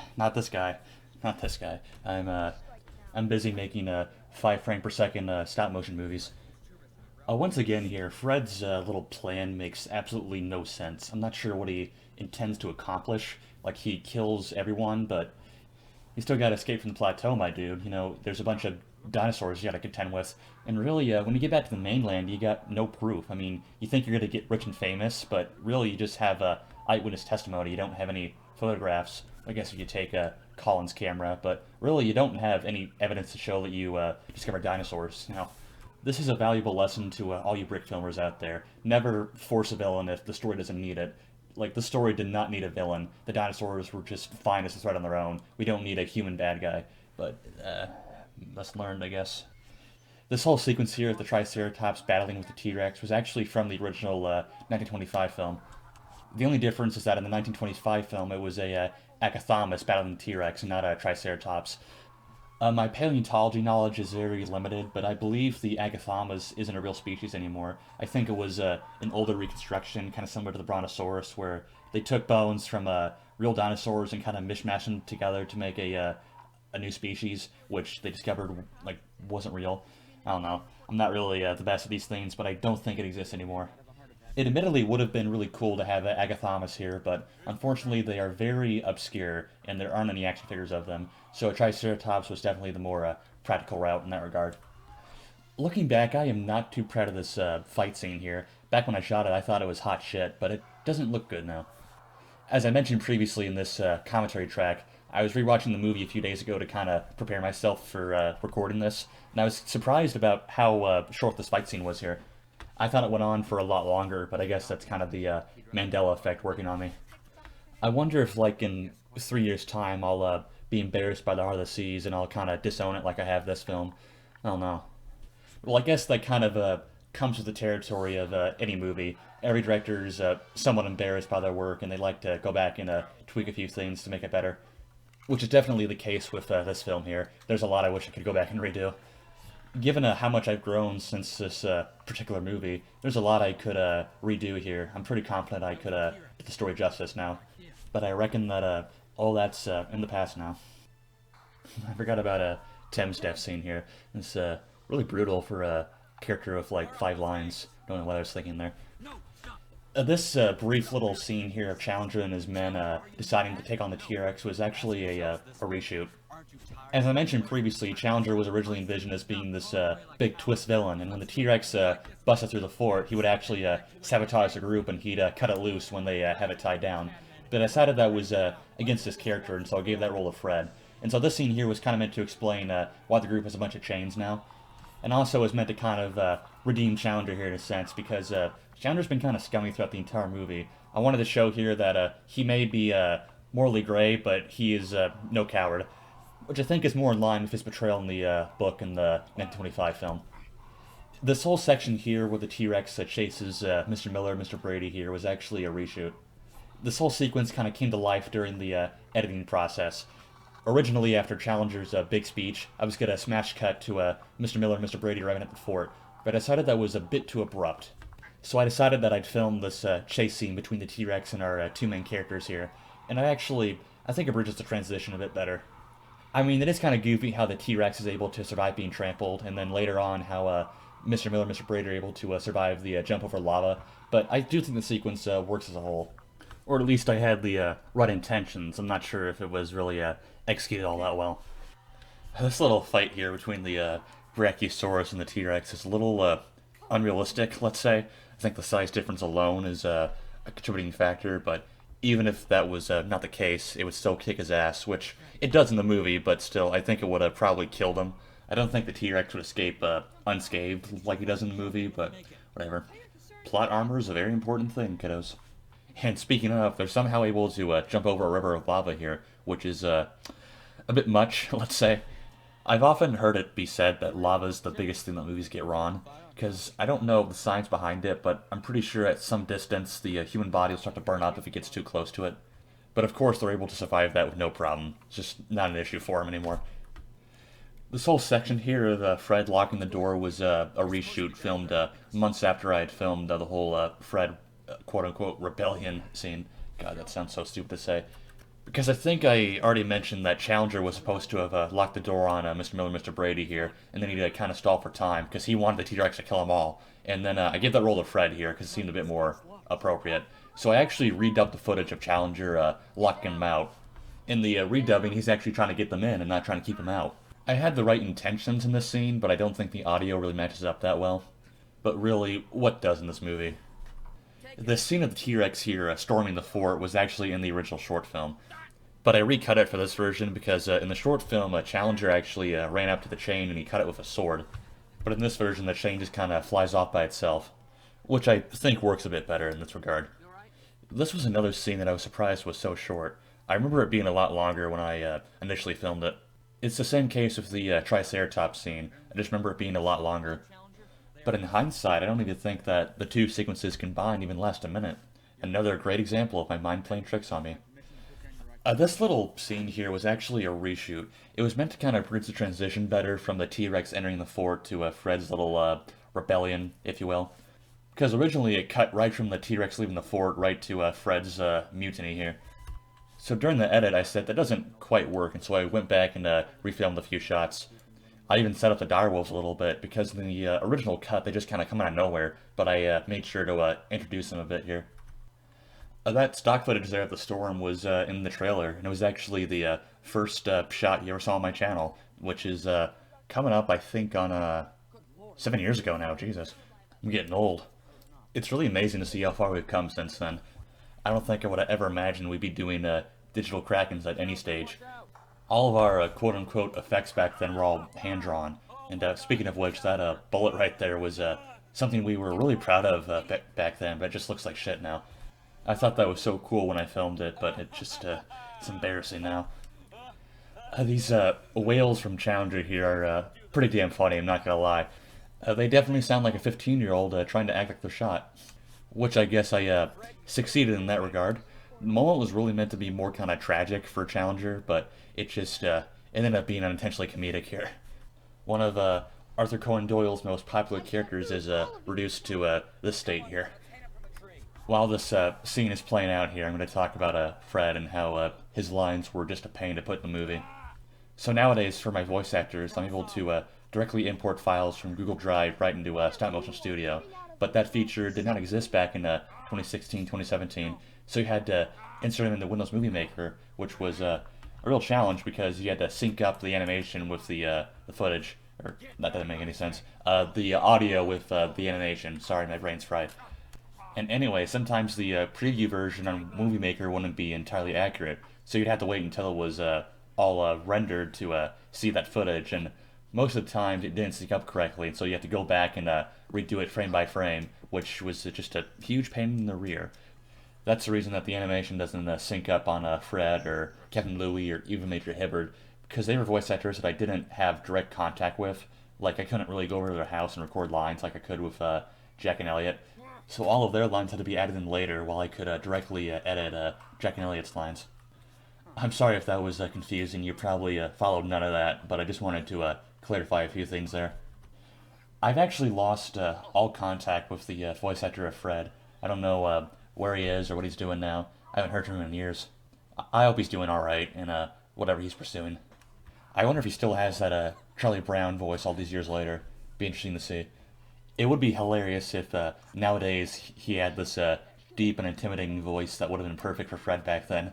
Not this guy. I'm busy making 5 frame per second stop motion movies. Once again here, Fred's little plan makes absolutely no sense. I'm not sure what he intends to accomplish. Like, he kills everyone, but you still gotta escape from the plateau, my dude. There's a bunch of dinosaurs you gotta contend with. And really, when you get back to the mainland, you got no proof. I mean, you think you're gonna get rich and famous, but really you just have eyewitness testimony. You don't have any photographs. I guess if you take Colin's camera, but really you don't have any evidence to show that you discovered dinosaurs. This is a valuable lesson to all you brickfilmers out there. Never force a villain if the story doesn't need it. Like, the story did not need a villain. The dinosaurs were just fine as a threat on their own. We don't need a human bad guy. But, lesson learned, I guess. This whole sequence here of the Triceratops battling with the T-Rex was actually from the original 1925 film. The only difference is that in the 1925 film, it was a Acathamus battling the T-Rex and not a Triceratops. My paleontology knowledge is very limited, but I believe the Agathamas isn't a real species anymore. I think it was an older reconstruction, kind of similar to the Brontosaurus, where they took bones from real dinosaurs and kind of mishmashed them together to make a new species, which they discovered wasn't real. I don't know. I'm not really the best at these things, but I don't think it exists anymore. It admittedly would have been really cool to have Agathamas here, but unfortunately they are very obscure, and there aren't any action figures of them, so a Triceratops was definitely the more practical route in that regard. Looking back, I am not too proud of this fight scene here. Back when I shot it, I thought it was hot shit, but it doesn't look good now. As I mentioned previously in this commentary track, I was rewatching the movie a few days ago to kind of prepare myself for recording this, and I was surprised about how short this fight scene was here. I thought it went on for a lot longer, but I guess that's kind of the Mandela effect working on me. I wonder if, in 3 years' time, I'll be embarrassed by the Heart of the Seas and I'll kind of disown it like I have this film. I don't know. Well, I guess that kind of comes with the territory of any movie. Every director's somewhat embarrassed by their work, and they like to go back and tweak a few things to make it better. Which is definitely the case with this film here. There's a lot I wish I could go back and redo. Given how much I've grown since this particular movie, there's a lot I could redo here. I'm pretty confident I could do the story justice now. But I reckon that all that's in the past now. I forgot about Tim's death scene here. It's really brutal for a character with 5 lines. Don't know what I was thinking there. This brief little scene here of Challenger and his men deciding to take on the T-Rex was actually a reshoot. As I mentioned previously, Challenger was originally envisioned as being this big twist villain, and when the T-Rex busted through the fort, he would actually sabotage the group and he'd cut it loose when they have it tied down. But I decided that was against his character, and so I gave that role to Fred. And so this scene here was kind of meant to explain why the group has a bunch of chains now. And also was meant to kind of redeem Challenger here in a sense, because Challenger's been kind of scummy throughout the entire movie. I wanted to show here that he may be morally gray, but he is no coward. Which I think is more in line with his portrayal in the book in the 1925 film. This whole section here where the T-Rex chases Mr. Miller, Mr. Brady here was actually a reshoot. This whole sequence kind of came to life during the editing process. Originally, after Challenger's big speech, I was going to smash cut to Mr. Miller and Mr. Brady arriving at the fort, but I decided that was a bit too abrupt. So I decided that I'd film this chase scene between the T-Rex and our two main characters here, and I think it bridges the transition a bit better. I mean, it is kind of goofy how the T-Rex is able to survive being trampled, and then later on how Mr. Miller and Mr. Brady are able to survive the jump over lava, but I do think the sequence works as a whole. Or at least I had the right intentions. I'm not sure if it was really executed all that well. This little fight here between the Brachiosaurus and the T-Rex is a little unrealistic, let's say. I think the size difference alone is a contributing factor, but even if that was not the case, it would still kick his ass, which it does in the movie, but still, I think it would have probably killed him. I don't think the T-Rex would escape unscathed like he does in the movie, but whatever. Plot armor is a very important thing, kiddos. And speaking of, they're somehow able to jump over a river of lava here, which is a bit much, let's say. I've often heard it be said that lava's the biggest thing that movies get wrong, because I don't know the science behind it, but I'm pretty sure at some distance the human body will start to burn up if it gets too close to it. But of course they're able to survive that with no problem. It's just not an issue for them anymore. This whole section here of Fred locking the door was a reshoot filmed months after I had filmed the whole Fred quote-unquote rebellion scene. God, that sounds so stupid to say. Because I think I already mentioned that Challenger was supposed to have locked the door on Mr. Miller and Mr. Brady here, and then he kind of stalled for time, because he wanted the T-Rex to kill them all. And then I gave that role to Fred here, because it seemed a bit more appropriate. So I actually redubbed the footage of Challenger locking them out. In the redubbing, he's actually trying to get them in and not trying to keep them out. I had the right intentions in this scene, but I don't think the audio really matches up that well. But really, what does in this movie? The scene of the T-Rex here storming the fort was actually in the original short film. But I recut it for this version because in the short film, Challenger actually ran up to the chain and he cut it with a sword. But in this version, the chain just kind of flies off by itself, which I think works a bit better in this regard. This was another scene that I was surprised was so short. I remember it being a lot longer when I initially filmed it. It's the same case with the Triceratops scene. I just remember it being a lot longer. But in hindsight, I don't even think that the two sequences combined even last a minute. Another great example of my mind playing tricks on me. This little scene here was actually a reshoot. It was meant to kind of bridge the transition better from the T-Rex entering the fort to Fred's little rebellion, if you will. Because originally it cut right from the T-Rex leaving the fort right to Fred's mutiny here. So during the edit I said that doesn't quite work, and so I went back and refilmed a few shots. I even set up the direwolves a little bit, because in the original cut they just kind of come out of nowhere, but I made sure to introduce them a bit here. That stock footage there of the storm was in the trailer, and it was actually the first shot you ever saw on my channel, which is coming up, I think, on 7 years ago now. Jesus, I'm getting old. It's really amazing to see how far we've come since then. I don't think I would have ever imagined we'd be doing digital Krakens at any stage. All of our quote-unquote effects back then were all hand-drawn, and speaking of which, that bullet right there was something we were really proud of back then, but it just looks like shit now. I thought that was so cool when I filmed it, but it just, it's embarrassing now. These whales from Challenger here are pretty damn funny, I'm not gonna lie. They definitely sound like a 15-year-old trying to act like they're shot. Which I guess I succeeded in that regard. The moment was really meant to be more kind of tragic for Challenger, but it just it ended up being unintentionally comedic here. One of Arthur Conan Doyle's most popular characters is reduced to this state here. While this scene is playing out here, I'm going to talk about Fred and how his lines were just a pain to put in the movie. So nowadays, for my voice actors, I'm able to directly import files from Google Drive right into Stop Motion Studio, but that feature did not exist back in 2016, 2017, so you had to insert them in the Windows Movie Maker, which was a real challenge because you had to sync up the animation with the footage, or that doesn't make any sense, the audio with the animation. Sorry, my brain's fried. And anyway, sometimes the preview version on Movie Maker wouldn't be entirely accurate, so you'd have to wait until it was all rendered to see that footage, and most of the time it didn't sync up correctly, and so you have to go back and redo it frame by frame, which was just a huge pain in the rear. That's the reason that the animation doesn't sync up on Fred or Kevin Louie or even Major Hibbard, because they were voice actors that I didn't have direct contact with. Like, I couldn't really go over to their house and record lines like I could with Jack and Elliot. So all of their lines had to be added in later while I could directly edit Jack and Elliot's lines. I'm sorry if that was confusing. You probably followed none of that, but I just wanted to clarify a few things there. I've actually lost all contact with the voice actor of Fred. I don't know where he is or what he's doing now. I haven't heard from him in years. I hope he's doing alright in whatever he's pursuing. I wonder if he still has that Charlie Brown voice all these years later. Be interesting to see. It would be hilarious if nowadays he had this deep and intimidating voice that would have been perfect for Fred back then.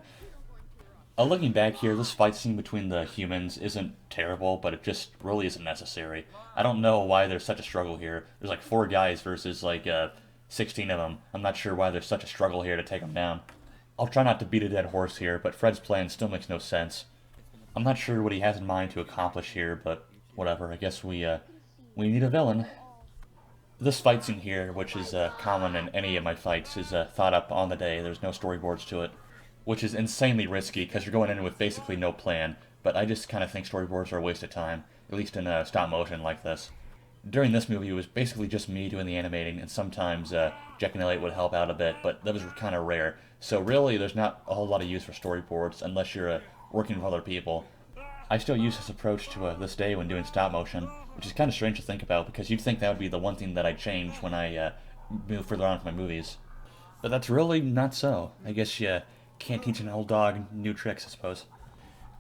Looking back here, this fight scene between the humans isn't terrible, but it just really isn't necessary. I don't know why there's such a struggle here. There's like 4 guys versus like 16 of them. I'm not sure why there's such a struggle here to take them down. I'll try not to beat a dead horse here, but Fred's plan still makes no sense. I'm not sure what he has in mind to accomplish here, but whatever. I guess we need a villain. This fight scene here, which is common in any of my fights, is thought up on the day. There's no storyboards to it, which is insanely risky because you're going in with basically no plan. But I just kind of think storyboards are a waste of time, at least in stop motion like this. During this movie, it was basically just me doing the animating, and sometimes Jack and Elliot would help out a bit, but that was kind of rare. So really, there's not a whole lot of use for storyboards unless you're working with other people. I still use this approach to this day when doing stop motion, which is kind of strange to think about because you'd think that would be the one thing that I'd change when I move further on with my movies. But that's really not so. I guess you can't teach an old dog new tricks, I suppose.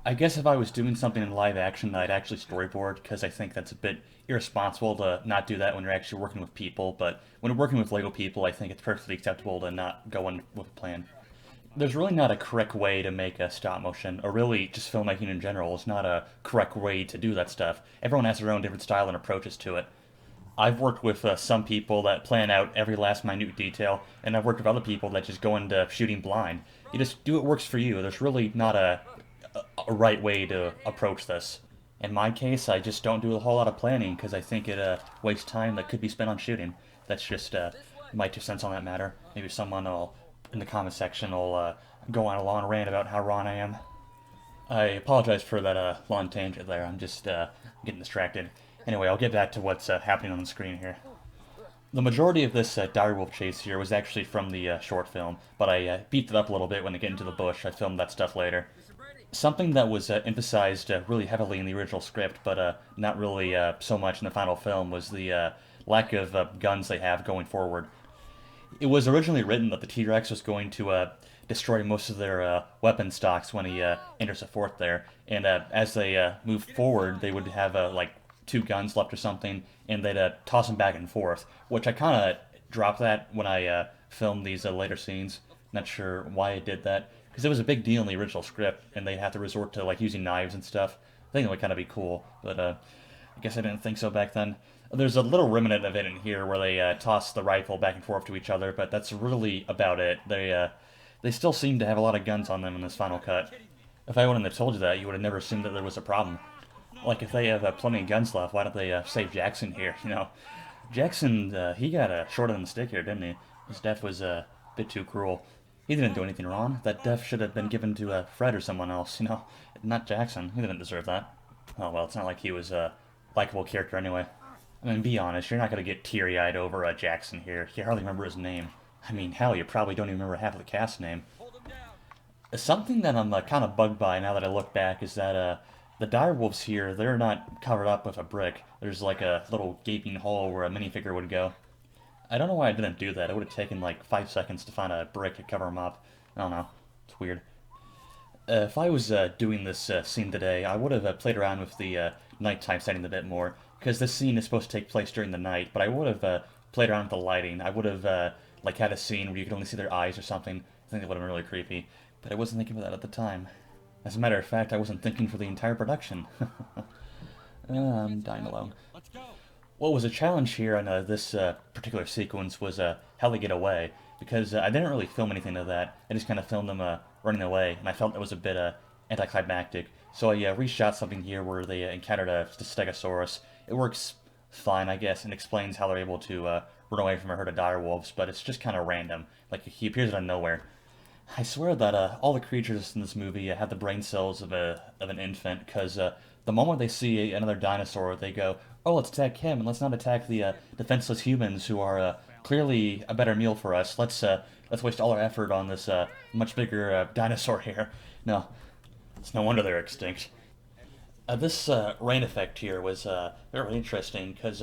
I guess if I was doing something in live action, I'd actually storyboard, because I think that's a bit irresponsible to not do that when you're actually working with people, but when you're working with Lego people, I think it's perfectly acceptable to not go in with a plan. There's really not a correct way to make a stop motion, or really just filmmaking in general is not a correct way to do that stuff. Everyone has their own different style and approaches to it. I've worked with some people that plan out every last minute detail, and I've worked with other people that just go into shooting blind. You just do what works for you. There's really not a right way to approach this. In my case, I just don't do a whole lot of planning because I think it wastes time that could be spent on shooting. That's just my 2 cents on that matter. Maybe someone will, in the comment section, will go on a long rant about how wrong I am. I apologize for that long tangent there. I'm just getting distracted. Anyway, I'll get back to what's happening on the screen here. The majority of this direwolf chase here was actually from the short film, but I beefed it up a little bit when they get into the bush. I filmed that stuff later. Something that was emphasized really heavily in the original script, but not really so much in the final film, was the lack of guns they have going forward. It was originally written that the T-Rex was going to destroy most of their weapon stocks when he enters the fort there, and as they move forward, they would have like 2 guns left or something, and they'd toss them back and forth, which I kind of dropped that when I filmed these later scenes. Not sure why I did that, because it was a big deal in the original script, and they'd have to resort to like using knives and stuff. I think it would kind of be cool, but I guess I didn't think so back then. There's a little remnant of it in here where they toss the rifle back and forth to each other, but that's really about it. They still seem to have a lot of guns on them in this final cut. If I wouldn't have told you that, you would have never assumed that there was a problem. Like, if they have plenty of guns left, why don't they save Jackson here, you know? Jackson, he got short on the stick here, didn't he? His death was a bit too cruel. He didn't do anything wrong. That death should have been given to Fred or someone else, you know? Not Jackson. He didn't deserve that. Oh, well, it's not like he was a likable character anyway. I mean, be honest, you're not going to get teary-eyed over Jackson here. You hardly remember his name. I mean, hell, you probably don't even remember half of the cast name. Something that I'm kind of bugged by now that I look back is that the direwolves here, they're not covered up with a brick. There's like a little gaping hole where a minifigure would go. I don't know why I didn't do that. It would have taken like 5 seconds to find a brick to cover them up. I don't know. It's weird. If I was doing this scene today, I would have played around with the nighttime setting a bit more, because this scene is supposed to take place during the night, but I would have played around with the lighting. I would have like had a scene where you could only see their eyes or something. I think that would have been really creepy, but I wasn't thinking of that at the time. As a matter of fact, I wasn't thinking for the entire production. I'm dying alone. What was a challenge here on this particular sequence was how they get away, because I didn't really film anything of that. I just kind of filmed them running away, and I felt it was a bit anticlimactic. So I reshot something here where they encountered a Stegosaurus. It works fine, I guess, and explains how they're able to run away from a herd of direwolves, but it's just kind of random. Like, he appears out of nowhere. I swear that all the creatures in this movie have the brain cells of an infant, because the moment they see another dinosaur, they go, oh, let's attack him, and let's not attack the defenseless humans who are clearly a better meal for us. Let's waste all our effort on this much bigger dinosaur here. No, it's no wonder they're extinct. This rain effect here was very interesting, because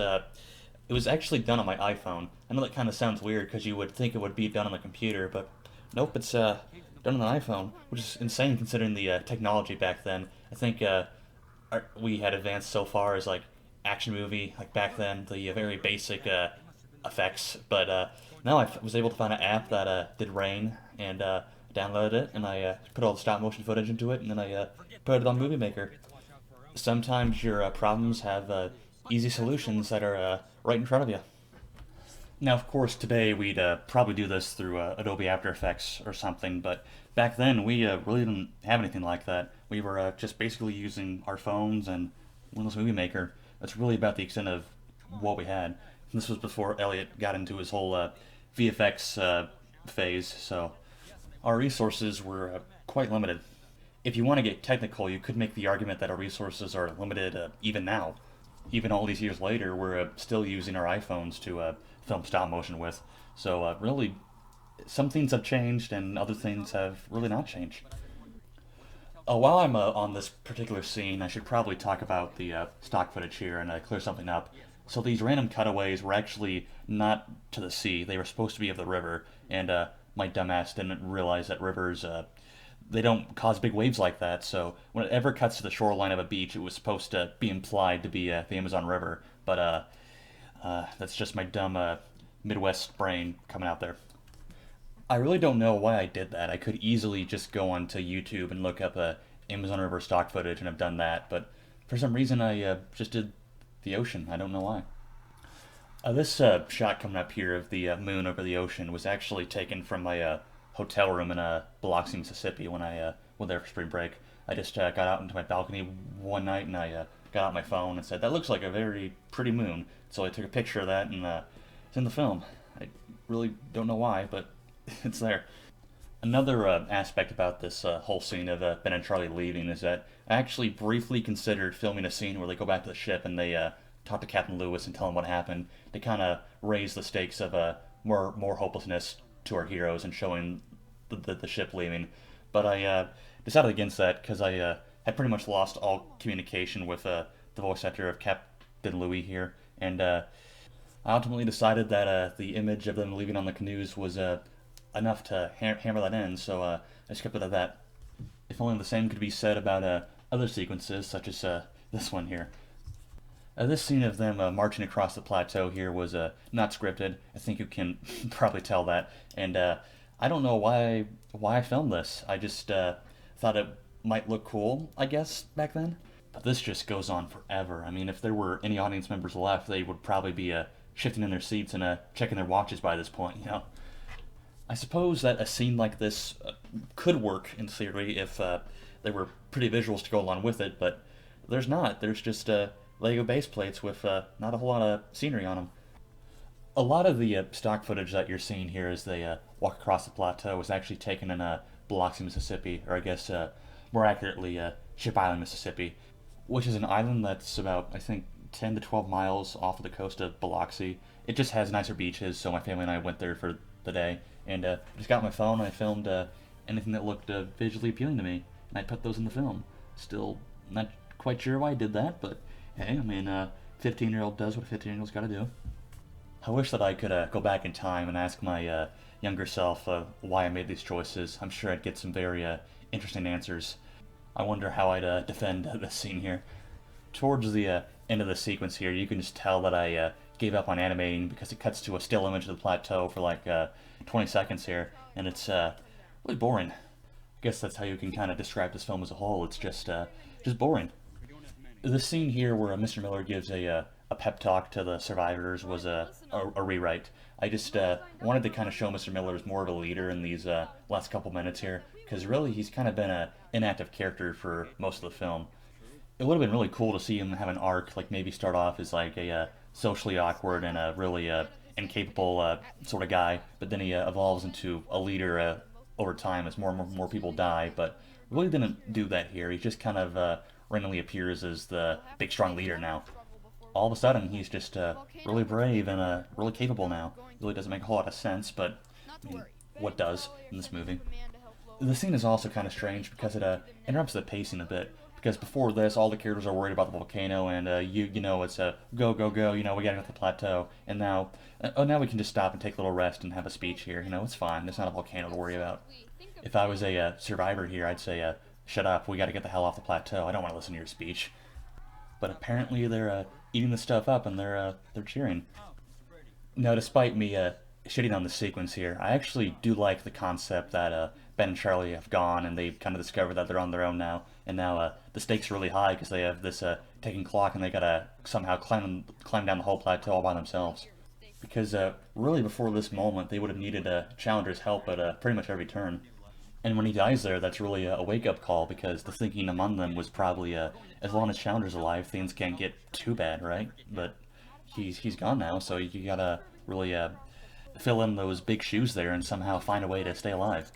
It was actually done on my iPhone. I know that kind of sounds weird because you would think it would be done on the computer, but nope, it's done on the iPhone, which is insane considering the technology back then. I think we had advanced so far as like action movie, like back then, the very basic effects. But now was able to find an app that did rain and downloaded it, and I put all the stop motion footage into it, and then I put it on Movie Maker. Sometimes your problems have easy solutions that are right in front of you. Now, of course, today we'd probably do this through Adobe After Effects or something, but back then we really didn't have anything like that. We were just basically using our phones and Windows Movie Maker. That's really about the extent of what we had. And this was before Elliot got into his whole VFX phase, so our resources were quite limited. If you want to get technical, you could make the argument that our resources are limited even now. Even all these years later, we're still using our iPhones to film stop motion with. So really, some things have changed and other things have really not changed. While I'm on this particular scene, I should probably talk about the stock footage here and clear something up. So these random cutaways were actually not to the sea. They were supposed to be of the river, and my dumbass didn't realize that rivers they don't cause big waves like that. So when it ever cuts to the shoreline of a beach, it was supposed to be implied to be the Amazon River. But that's just my dumb Midwest brain coming out there. I really don't know why I did that. I could easily just go onto YouTube and look up Amazon River stock footage and have done that. But for some reason, I just did the ocean. I don't know why. This shot coming up here of the moon over the ocean was actually taken from my hotel room in Biloxi, Mississippi when I went there for spring break. I just got out into my balcony one night and I got out my phone and said, that looks like a very pretty moon. So I took a picture of that and it's in the film. I really don't know why, but it's there. Another aspect about this whole scene of Ben and Charlie leaving is that I actually briefly considered filming a scene where they go back to the ship and they talk to Captain Lewis and tell him what happened to kind of raise the stakes of more hopelessness to our heroes and showing the ship leaving. But I decided against that because I had pretty much lost all communication with the voice actor of Captain Louis here, and I ultimately decided that the image of them leaving on the canoes was enough to hammer that in, so I just kept it at that. If only the same could be said about other sequences, such as this one here. This scene of them marching across the plateau here was not scripted. I think you can probably tell that. And I don't know why I filmed this. I just thought it might look cool, I guess, back then. But this just goes on forever. I mean, if there were any audience members left, they would probably be shifting in their seats and checking their watches by this point, you know? I suppose that a scene like this could work in theory if there were pretty visuals to go along with it, but there's not. There's just Lego base plates with not a whole lot of scenery on them. A lot of the stock footage that you're seeing here as they walk across the plateau was actually taken in Biloxi, Mississippi, or I guess more accurately, Ship Island, Mississippi, which is an island that's about, I think, 10 to 12 miles off of the coast of Biloxi. It just has nicer beaches, so my family and I went there for the day, and just got my phone and I filmed anything that looked visually appealing to me, and I put those in the film. Still not quite sure why I did that, but hey, I mean, 15-year-old does what a 15-year-old's got to do. I wish that I could go back in time and ask my younger self why I made these choices. I'm sure I'd get some very interesting answers. I wonder how I'd defend this scene here. Towards the end of the sequence here, you can just tell that I gave up on animating because it cuts to a still image of the plateau for like 20 seconds here, and it's really boring. I guess that's how you can kind of describe this film as a whole. It's just boring. The scene here where Mr. Miller gives a pep talk to the survivors was a rewrite. I just wanted to kind of show Mr. Miller as more of a leader in these last couple minutes here, because really he's kind of been an inactive character for most of the film. It would have been really cool to see him have an arc, like maybe start off as like a socially awkward and a really incapable sort of guy, but then he evolves into a leader over time as more and more people die, but really didn't do that here. He just kind of randomly appears as the big strong leader now. All of a sudden he's just really brave and really capable now. It really doesn't make a whole lot of sense, but I mean, what does in this movie? The scene is also kind of strange because it interrupts the pacing a bit, Because before this, all the characters are worried about the volcano, and you know, it's a go, go, go, you know, we gotta get to the plateau. And now, oh, now we can just stop and take a little rest and have a speech here. You know, it's fine. There's not a volcano to worry about. If I was a survivor here, I'd say, shut up, we gotta get the hell off the plateau. I don't want to listen to your speech. But apparently they're eating the stuff up and they're cheering. Now, despite me shitting on the sequence here, I actually do like the concept that Ben and Charlie have gone and they've kind of discovered that they're on their own now, and now the stakes are really high because they have this ticking clock and they gotta somehow climb down the whole plateau all by themselves. Because really before this moment, they would have needed Challenger's help at pretty much every turn. And when he dies there, that's really a wake-up call, because the thinking among them was probably, as long as Challenger's alive, things can't get too bad, right? But he's gone now, so you gotta really fill in those big shoes there and somehow find a way to stay alive.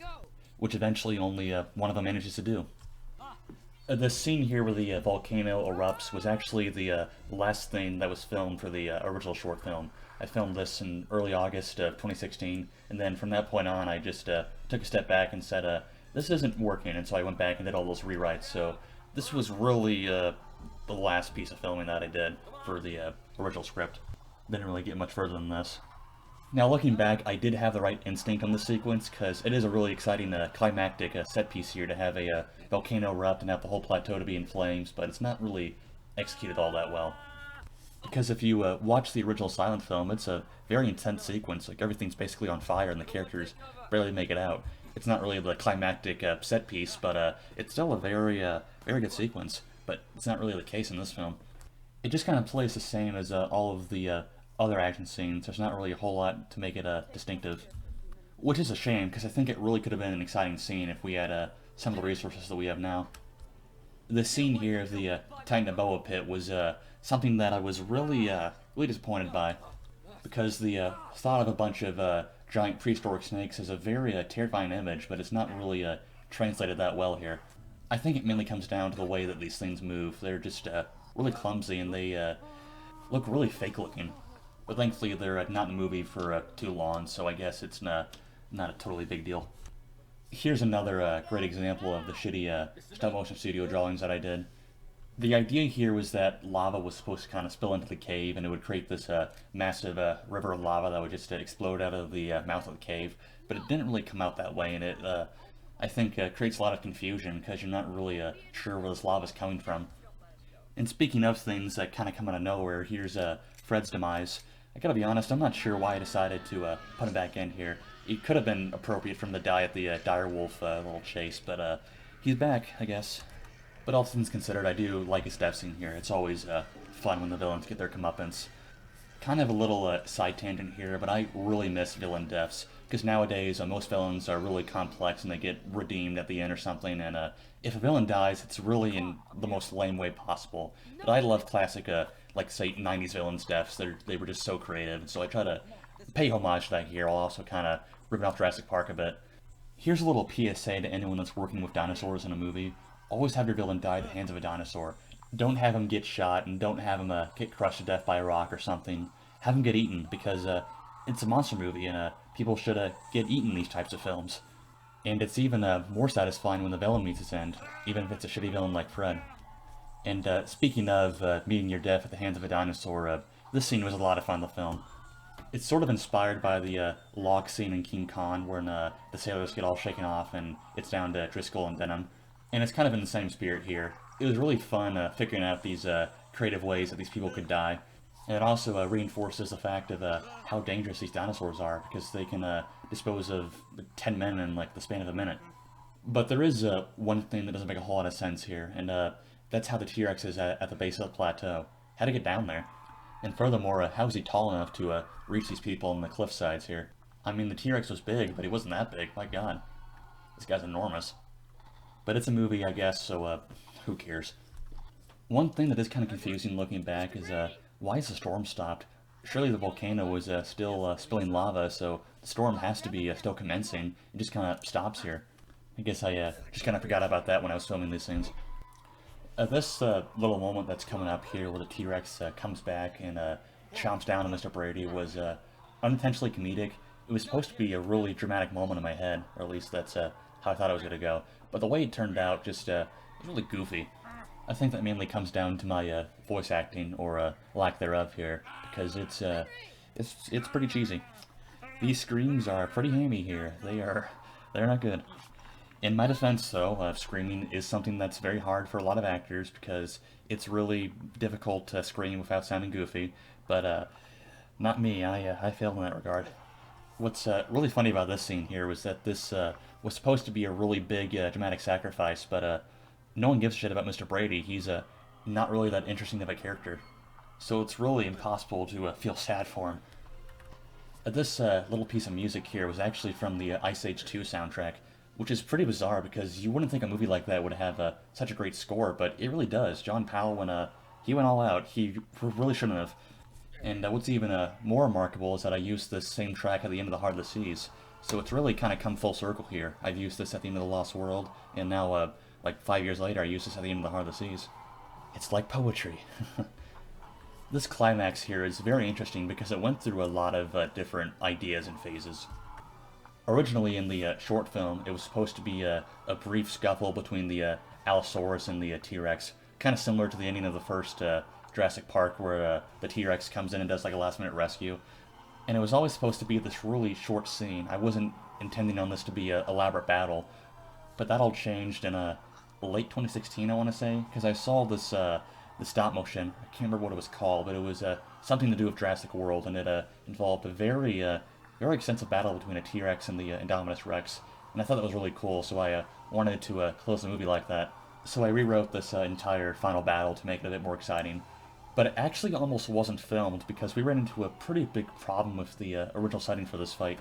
Which eventually only one of them manages to do. The scene here where the volcano erupts was actually the last thing that was filmed for the original short film. I filmed this in early August of 2016, and then from that point on I just took a step back and said, this isn't working, and so I went back and did all those rewrites. So this was really the last piece of filming that I did for the original script. Didn't really get much further than this. Now, looking back, I did have the right instinct on this sequence, because it is a really exciting climactic set piece here to have a volcano erupt and have the whole plateau to be in flames, but it's not really executed all that well. Because if you watch the original silent film, it's a very intense sequence. Like, everything's basically on fire and the characters barely make it out. It's not really the climactic set piece, but it's still a very good sequence. But it's not really the case in this film. It just kind of plays the same as all of the other action scenes. There's not really a whole lot to make it distinctive. Which is a shame, because I think it really could have been an exciting scene if we had some of the resources that we have now. The scene here of the Titan Boa pit was something that I was really disappointed by, because the thought of a bunch of giant prehistoric snakes is a very terrifying image, but it's not really translated that well here. I think it mainly comes down to the way that these things move. They're just really clumsy, and they look really fake looking. But thankfully they're not in the movie for too long, so I guess it's not a totally big deal. Here's another great example of the shitty stop motion studio drawings that I did. The idea here was that lava was supposed to kind of spill into the cave, and it would create this massive river of lava that would just explode out of the mouth of the cave. But it didn't really come out that way, and it, I think, creates a lot of confusion, because you're not really sure where this lava is coming from. And speaking of things that kind of come out of nowhere, here's Fred's demise. I gotta be honest, I'm not sure why I decided to put him back in here. It could have been appropriate for him to die at the direwolf little chase, but he's back, I guess. But all things considered, I do like his death scene here. It's always fun when the villains get their comeuppance. Kind of a little side tangent here, but I really miss villain deaths, because nowadays most villains are really complex and they get redeemed at the end or something, and if a villain dies, it's really in the most lame way possible. But I love classic, like, say, 90s villains' deaths. They were just so creative, and so I try to pay homage to that here, while also kind of ripping off Jurassic Park a bit. Here's a little PSA to anyone that's working with dinosaurs in a movie. Always have your villain die at the hands of a dinosaur. Don't have him get shot, and don't have him get crushed to death by a rock or something. Have him get eaten, because it's a monster movie, and people should get eaten in these types of films. And it's even more satisfying when the villain meets its end, even if it's a shitty villain like Fred. And speaking of meeting your death at the hands of a dinosaur, this scene was a lot of fun to film. It's sort of inspired by the log scene in King Kong, where the sailors get all shaken off and it's down to Driscoll and Denham. And it's kind of in the same spirit here. It was really fun figuring out these creative ways that these people could die. And it also reinforces the fact of how dangerous these dinosaurs are, because they can dispose of 10 men in like the span of a minute. But there is one thing that doesn't make a whole lot of sense here, and that's how the T-Rex is at the base of the plateau. How to get down there? And furthermore, how is he tall enough to reach these people on the cliff sides here? I mean, the T-Rex was big, but he wasn't that big. My god. This guy's enormous. But it's a movie, I guess, so who cares? One thing that is kind of confusing looking back is why is the storm stopped? Surely the volcano was still spilling lava, so the storm has to be still commencing. It just kind of stops here. I guess I just kind of forgot about that when I was filming these scenes. This little moment that's coming up here where the T-Rex comes back and chomps down on Mr. Brady was unintentionally comedic. It was supposed to be a really dramatic moment in my head, or at least that's how I thought it was going to go. But the way it turned out just was really goofy. I think that mainly comes down to my voice acting or lack thereof here, because it's pretty cheesy. These screams are pretty hammy here. They're not good. In my defense, though, screaming is something that's very hard for a lot of actors because it's really difficult to scream without sounding goofy. But not me. I failed in that regard. What's really funny about this scene here was that this was supposed to be a really big dramatic sacrifice, but no one gives a shit about Mr. Brady. He's not really that interesting of a character, so it's really impossible to feel sad for him. This little piece of music here was actually from the Ice Age 2 soundtrack, which is pretty bizarre because you wouldn't think a movie like that would have such a great score, but it really does. John Powell, when he went all out, he really shouldn't have. And what's even more remarkable is that I used this same track at the end of The Heart of the Seas. So it's really kind of come full circle here. I've used this at the end of The Lost World, and now, like 5 years later, I used this at the end of The Heart of the Seas. It's like poetry. This climax here is very interesting because it went through a lot of different ideas and phases. Originally in the short film, it was supposed to be a brief scuffle between the Allosaurus and the T-Rex, kind of similar to the ending of the first Jurassic Park where the T-Rex comes in and does like a last-minute rescue. And it was always supposed to be this really short scene. I wasn't intending on this to be an elaborate battle, but that all changed in late 2016, I want to say, because I saw this the stop motion. I can't remember what it was called, but it was something to do with Jurassic World, and it involved a very extensive battle between a T-Rex and the Indominus Rex, and I thought that was really cool. So I wanted to close the movie like that. So I rewrote this entire final battle to make it a bit more exciting. But it actually almost wasn't filmed because we ran into a pretty big problem with the original setting for this fight.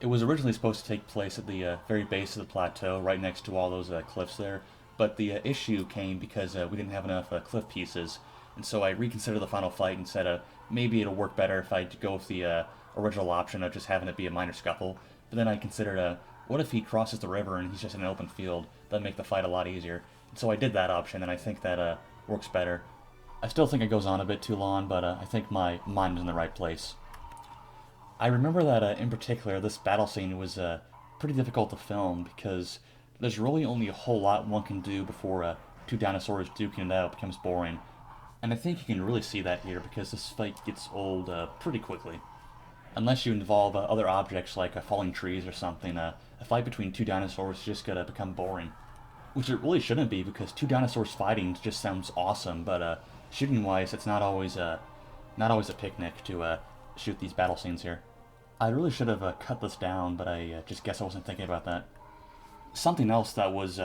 It was originally supposed to take place at the very base of the plateau, right next to all those cliffs there, but the issue came because we didn't have enough cliff pieces, and so I reconsidered the final fight and said maybe it'll work better if I go with the original option of just having it be a minor scuffle. But then I considered, what if he crosses the river and he's just in an open field? That'd make the fight a lot easier. And so I did that option, and I think that works better. I still think it goes on a bit too long, but I think my mind is in the right place. I remember that, in particular, this battle scene was pretty difficult to film because there's really only a whole lot one can do before two dinosaurs duking it out becomes boring. And I think you can really see that here because this fight gets old pretty quickly. Unless you involve other objects like falling trees or something, a fight between two dinosaurs is just gonna become boring. Which it really shouldn't be because two dinosaurs fighting just sounds awesome, but shooting-wise, it's not always a picnic to shoot these battle scenes here. I really should have cut this down, but I just guess I wasn't thinking about that. Something else that was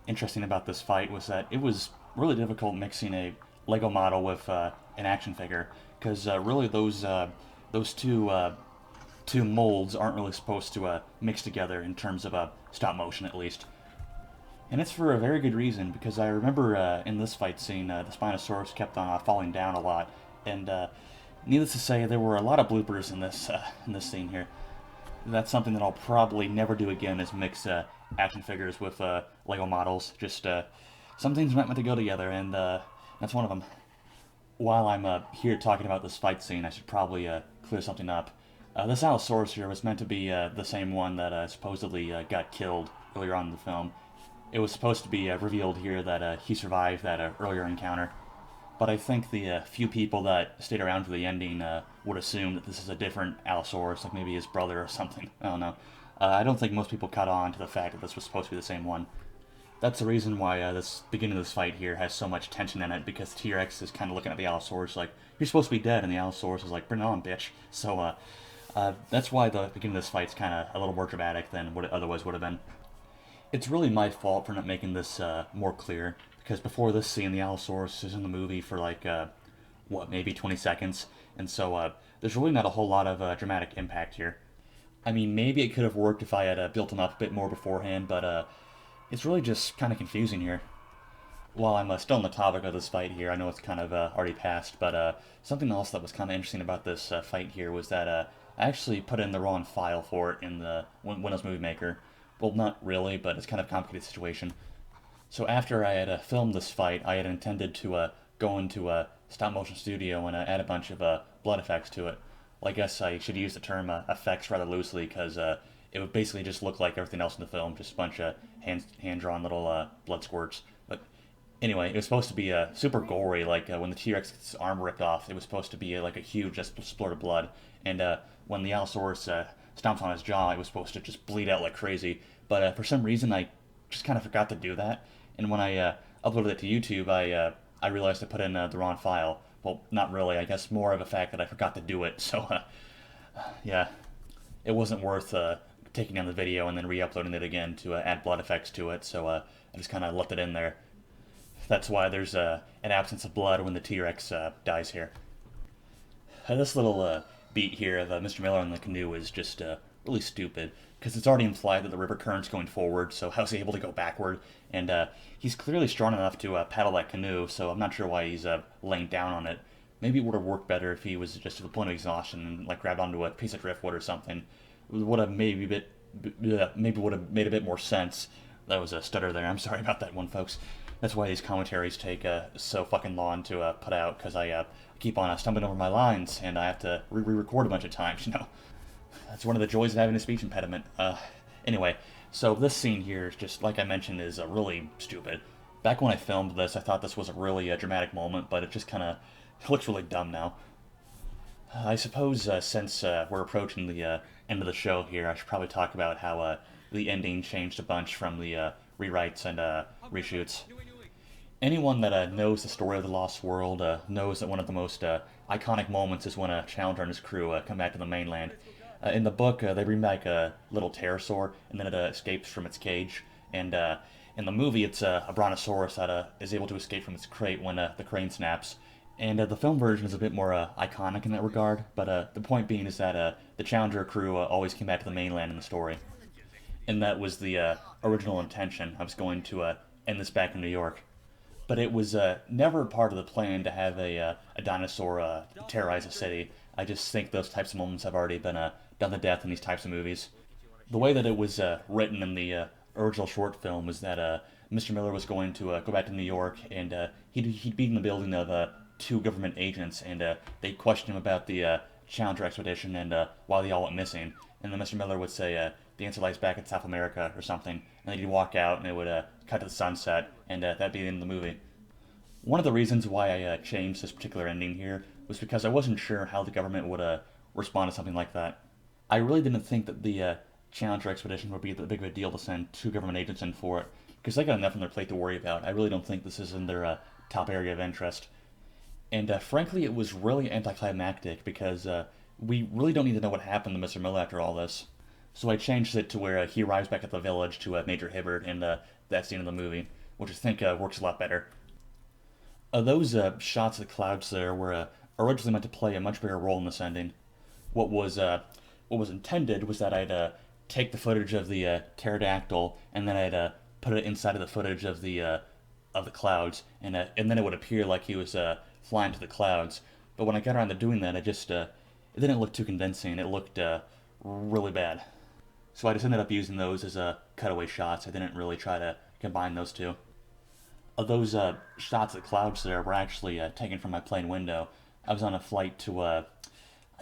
interesting about this fight was that it was really difficult mixing a Lego model with an action figure, because really those two molds aren't really supposed to mix together in terms of stop motion, at least. And it's for a very good reason, because I remember in this fight scene, the Spinosaurus kept on falling down a lot, and needless to say, there were a lot of bloopers in this scene here. That's something that I'll probably never do again, is mix action figures with Lego models. Just some things are not meant to go together, and that's one of them. While I'm here talking about this fight scene, I should probably clear something up. This Allosaurus here was meant to be the same one that supposedly got killed earlier on in the film. It was supposed to be revealed here that he survived that earlier encounter. But I think the few people that stayed around for the ending would assume that this is a different Allosaurus, like maybe his brother or something. I don't know. I don't think most people caught on to the fact that this was supposed to be the same one. That's the reason why this beginning of this fight here has so much tension in it, because T-Rex is kind of looking at the Allosaurus like, you're supposed to be dead, and the Allosaurus is like, bring it on, bitch. So that's why the beginning of this fight's kind of a little more dramatic than what it otherwise would have been. It's really my fault for not making this more clear, because before this scene, the Allosaurus is in the movie for like, maybe 20 seconds, and so there's really not a whole lot of dramatic impact here. I mean, maybe it could have worked if I had built him up a bit more beforehand, but it's really just kind of confusing here. While I'm still on the topic of this fight here, I know it's kind of already passed, but something else that was kind of interesting about this fight here was that I actually put in the wrong file for it in the Windows Movie Maker. Well, not really, but it's kind of a complicated situation. So after I had filmed this fight, I had intended to go into a stop-motion studio and add a bunch of blood effects to it. Well, I guess I should use the term effects rather loosely, because it would basically just look like everything else in the film, just a bunch of hand-drawn little blood squirts. But Anyway, it was supposed to be super gory, like when the T-Rex gets his arm ripped off, it was supposed to be like a huge just splurt of blood. And when the Allosaurus stomps on his jaw, it was supposed to just bleed out like crazy. But for some reason, I just kind of forgot to do that. And when I uploaded it to YouTube, I realized I put in the wrong file. Well, not really. I guess more of a fact that I forgot to do it. So yeah, it wasn't worth taking down the video and then re-uploading it again to add blood effects to it. So I just kind of left it in there. That's why there's an absence of blood when the T-Rex dies here. This little beat here of Mr. Miller in the canoe is just really stupid, because it's already implied that the river current's going forward, so how's he able to go backward? And he's clearly strong enough to paddle that canoe, so I'm not sure why he's laying down on it. Maybe it would have worked better if he was just to the point of exhaustion and like grabbed onto a piece of driftwood or something. It would have maybe would have made a bit more sense. That was a stutter there. I'm sorry about that one, folks. That's why these commentaries take so fucking long to put out, because I keep on stumbling over my lines, and I have to re-record a bunch of times, you know. That's one of the joys of having a speech impediment. Anyway, so this scene here is just, like I mentioned, is really stupid. Back when I filmed this, I thought this was a really dramatic moment, but it just kind of looks really dumb now. I suppose since we're approaching the end of the show here, I should probably talk about how the ending changed a bunch from the rewrites and reshoots. Anyone that knows the story of the Lost World knows that one of the most iconic moments is when a Challenger and his crew come back to the mainland. In the book, they bring back a little pterosaur, and then it escapes from its cage. And in the movie, it's a brontosaurus that is able to escape from its crate when the crane snaps. And the film version is a bit more iconic in that regard, but the point being is that the Challenger crew always came back to the mainland in the story. And that was the original intention. I was going to end this back in New York. But it was never part of the plan to have a dinosaur terrorize a city. I just think those types of moments have already been done to death in these types of movies. The way that it was written in the original short film was that Mr. Miller was going to go back to New York, and he'd be in the building of two government agents, and they'd question him about the Challenger expedition and why they all went missing. And then Mr. Miller would say, the answer lies back in South America or something, and then he'd walk out and it would cut to the sunset, and that'd be the end of the movie. One of the reasons why I changed this particular ending here was because I wasn't sure how the government would respond to something like that. I really didn't think that the Challenger expedition would be that big of a deal to send two government agents in for it, because they got enough on their plate to worry about. I really don't think this is in their top area of interest. And frankly, it was really anticlimactic, because we really don't need to know what happened to Mr. Miller after all this. So I changed it to where he arrives back at the village to Major Hibbert in that scene of the movie, which I think works a lot better. Those shots of the clouds there were originally meant to play a much bigger role in this ending. What was intended was that I'd take the footage of the pterodactyl, and then I'd put it inside of the footage of the clouds, and then it would appear like he was flying to the clouds. But when I got around to doing that, it didn't look too convincing. It looked really bad. So I just ended up using those as cutaway shots. I didn't really try to combine those two. Those shots of the clouds there were actually taken from my plane window. I was on a flight to, I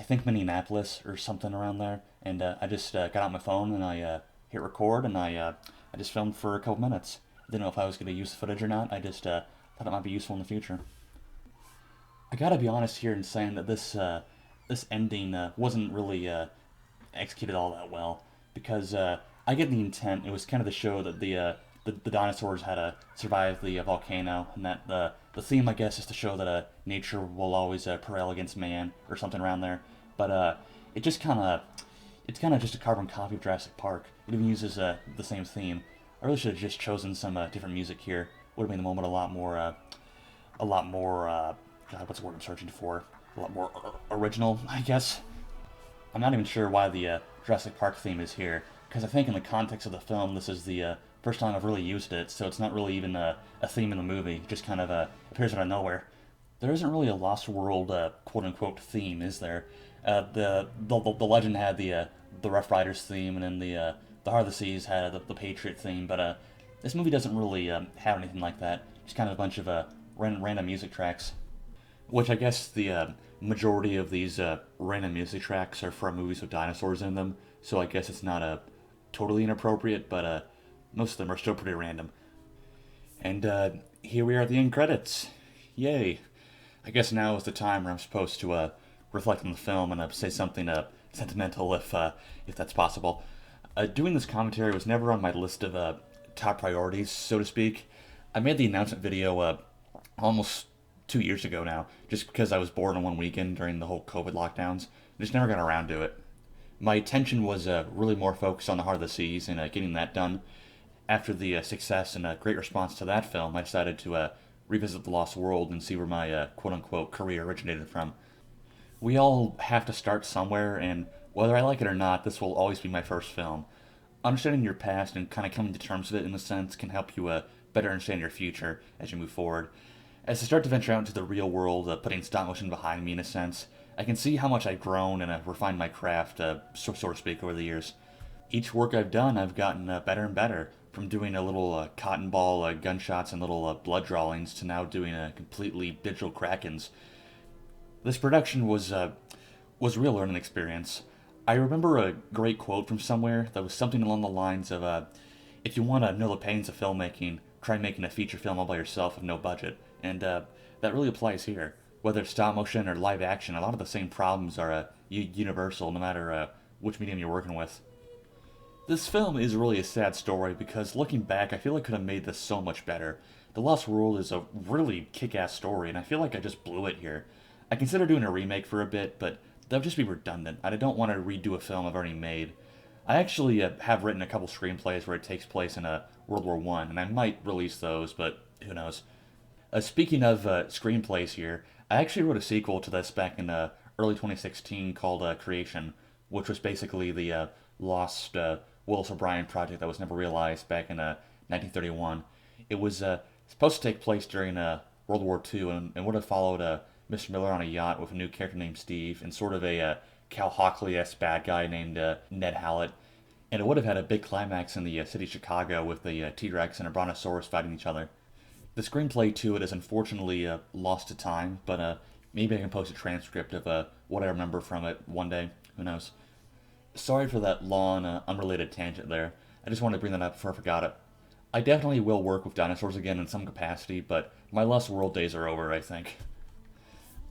think Minneapolis or something around there, and I just got out my phone and I hit record, and I just filmed for a couple minutes. I didn't know if I was going to use the footage or not. I just thought it might be useful in the future. I gotta be honest here in saying that this ending wasn't really executed all that well, because I get the intent. It was kind of to show that the dinosaurs had to survive the volcano, and that the theme, I guess, is to show that nature will always prevail against man, or something around there. But it's kind of just a carbon copy of Jurassic Park. It even uses the same theme. I really should have just chosen some different music here. Would have made the moment a lot more, God, what's the word I'm searching for? A lot more original, I guess. I'm not even sure why the Jurassic Park theme is here, because I think in the context of the film, this is the first time I've really used it, so it's not really even a theme in the movie. It just kind of appears out of nowhere. There isn't really a Lost World quote-unquote theme, is there? The legend had the Rough Riders theme, and then the Heart of the Seas had the Patriot theme, but this movie doesn't really have anything like that. Just kind of a bunch of random music tracks. Which I guess the majority of these random music tracks are from movies with dinosaurs in them, so I guess it's not totally inappropriate, but most of them are still pretty random. And here we are at the end credits. Yay. I guess now is the time where I'm supposed to reflect on the film and say something sentimental if that's possible. Doing this commentary was never on my list of top priorities, so to speak. I made the announcement video almost 2 years ago now, just because I was bored on one weekend during the whole COVID lockdowns. I just never got around to it. My attention was really more focused on The Heart of the Seas and getting that done. After the success and great response to that film, I decided to revisit The Lost World and see where my quote-unquote career originated from. We all have to start somewhere, and whether I like it or not, this will always be my first film. Understanding your past and kind of coming to terms with it in a sense can help you better understand your future as you move forward. As I start to venture out into the real world, putting stop motion behind me in a sense, I can see how much I've grown and refined my craft, so to speak, over the years. Each work I've done, I've gotten better and better. From doing a little cotton ball gunshots and little blood drawings to now doing completely digital krakens. This production was a real learning experience. I remember a great quote from somewhere that was something along the lines of, if you want to know the pains of filmmaking, try making a feature film all by yourself with no budget. And that really applies here. Whether it's stop motion or live action, a lot of the same problems are universal no matter which medium you're working with. This film is really a sad story because looking back, I feel I could have made this so much better. The Lost World is a really kick-ass story, and I feel like I just blew it here. I considered doing a remake for a bit, but that would just be redundant. I don't want to redo a film I've already made. I actually have written a couple screenplays where it takes place in World War I, and I might release those, but who knows. Speaking of screenplays here, I actually wrote a sequel to this back in early 2016 called Creation, which was basically the lost Willis O'Brien project that was never realized back in 1931. It was supposed to take place during World War II and would have followed Mr. Miller on a yacht with a new character named Steve and sort of a Cal Hockley-esque bad guy named Ned Hallett. And it would have had a big climax in the city of Chicago with the T-Rex and a Brontosaurus fighting each other. The screenplay to it is unfortunately lost to time, but maybe I can post a transcript of what I remember from it one day. Who knows? Sorry for that long, unrelated tangent there. I just wanted to bring that up before I forgot it. I definitely will work with dinosaurs again in some capacity, but my Lost World days are over, I think.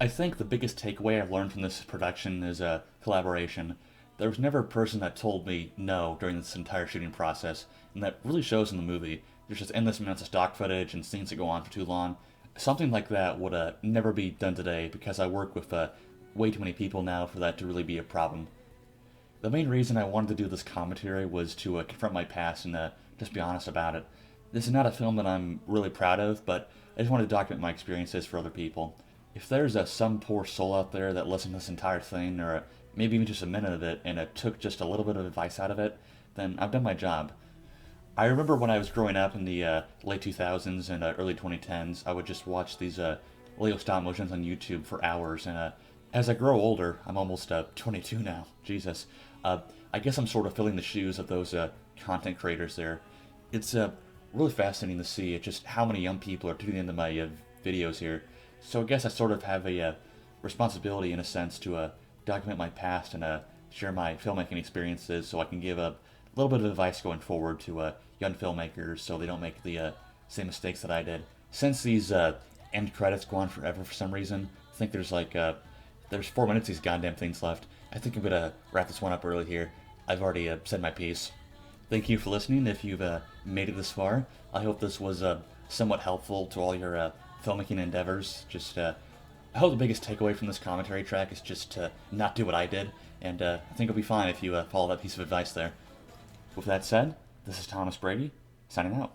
I think the biggest takeaway I've learned from this production is collaboration. There was never a person that told me no during this entire shooting process, and that really shows in the movie. There's just endless amounts of stock footage and scenes that go on for too long. Something like that would never be done today because I work with way too many people now for that to really be a problem. The main reason I wanted to do this commentary was to confront my past and just be honest about it. This is not a film that I'm really proud of, but I just wanted to document my experiences for other people. If there's some poor soul out there that listened to this entire thing, or maybe even just a minute of it, and it took just a little bit of advice out of it, then I've done my job. I remember when I was growing up in the late 2000s and early 2010s, I would just watch these Lego stop motions on YouTube for hours, and as I grow older, I'm almost 22 now, Jesus, I guess I'm sort of filling the shoes of those content creators there. It's really fascinating to see just how many young people are tuning into my videos here, so I guess I sort of have a responsibility in a sense to document my past and share my filmmaking experiences so I can give a little bit of advice going forward to young filmmakers so they don't make the same mistakes that I did. Since these end credits go on forever for some reason, I think there's 4 minutes of these goddamn things left. I think I'm gonna wrap this one up early here. I've already said my piece. Thank you for listening if you've made it this far. I hope this was somewhat helpful to all your filmmaking endeavors. Just I hope the biggest takeaway from this commentary track is just to not do what I did, and I think it'll be fine if you follow that piece of advice there. With that said, this is Thomas Brady, signing out.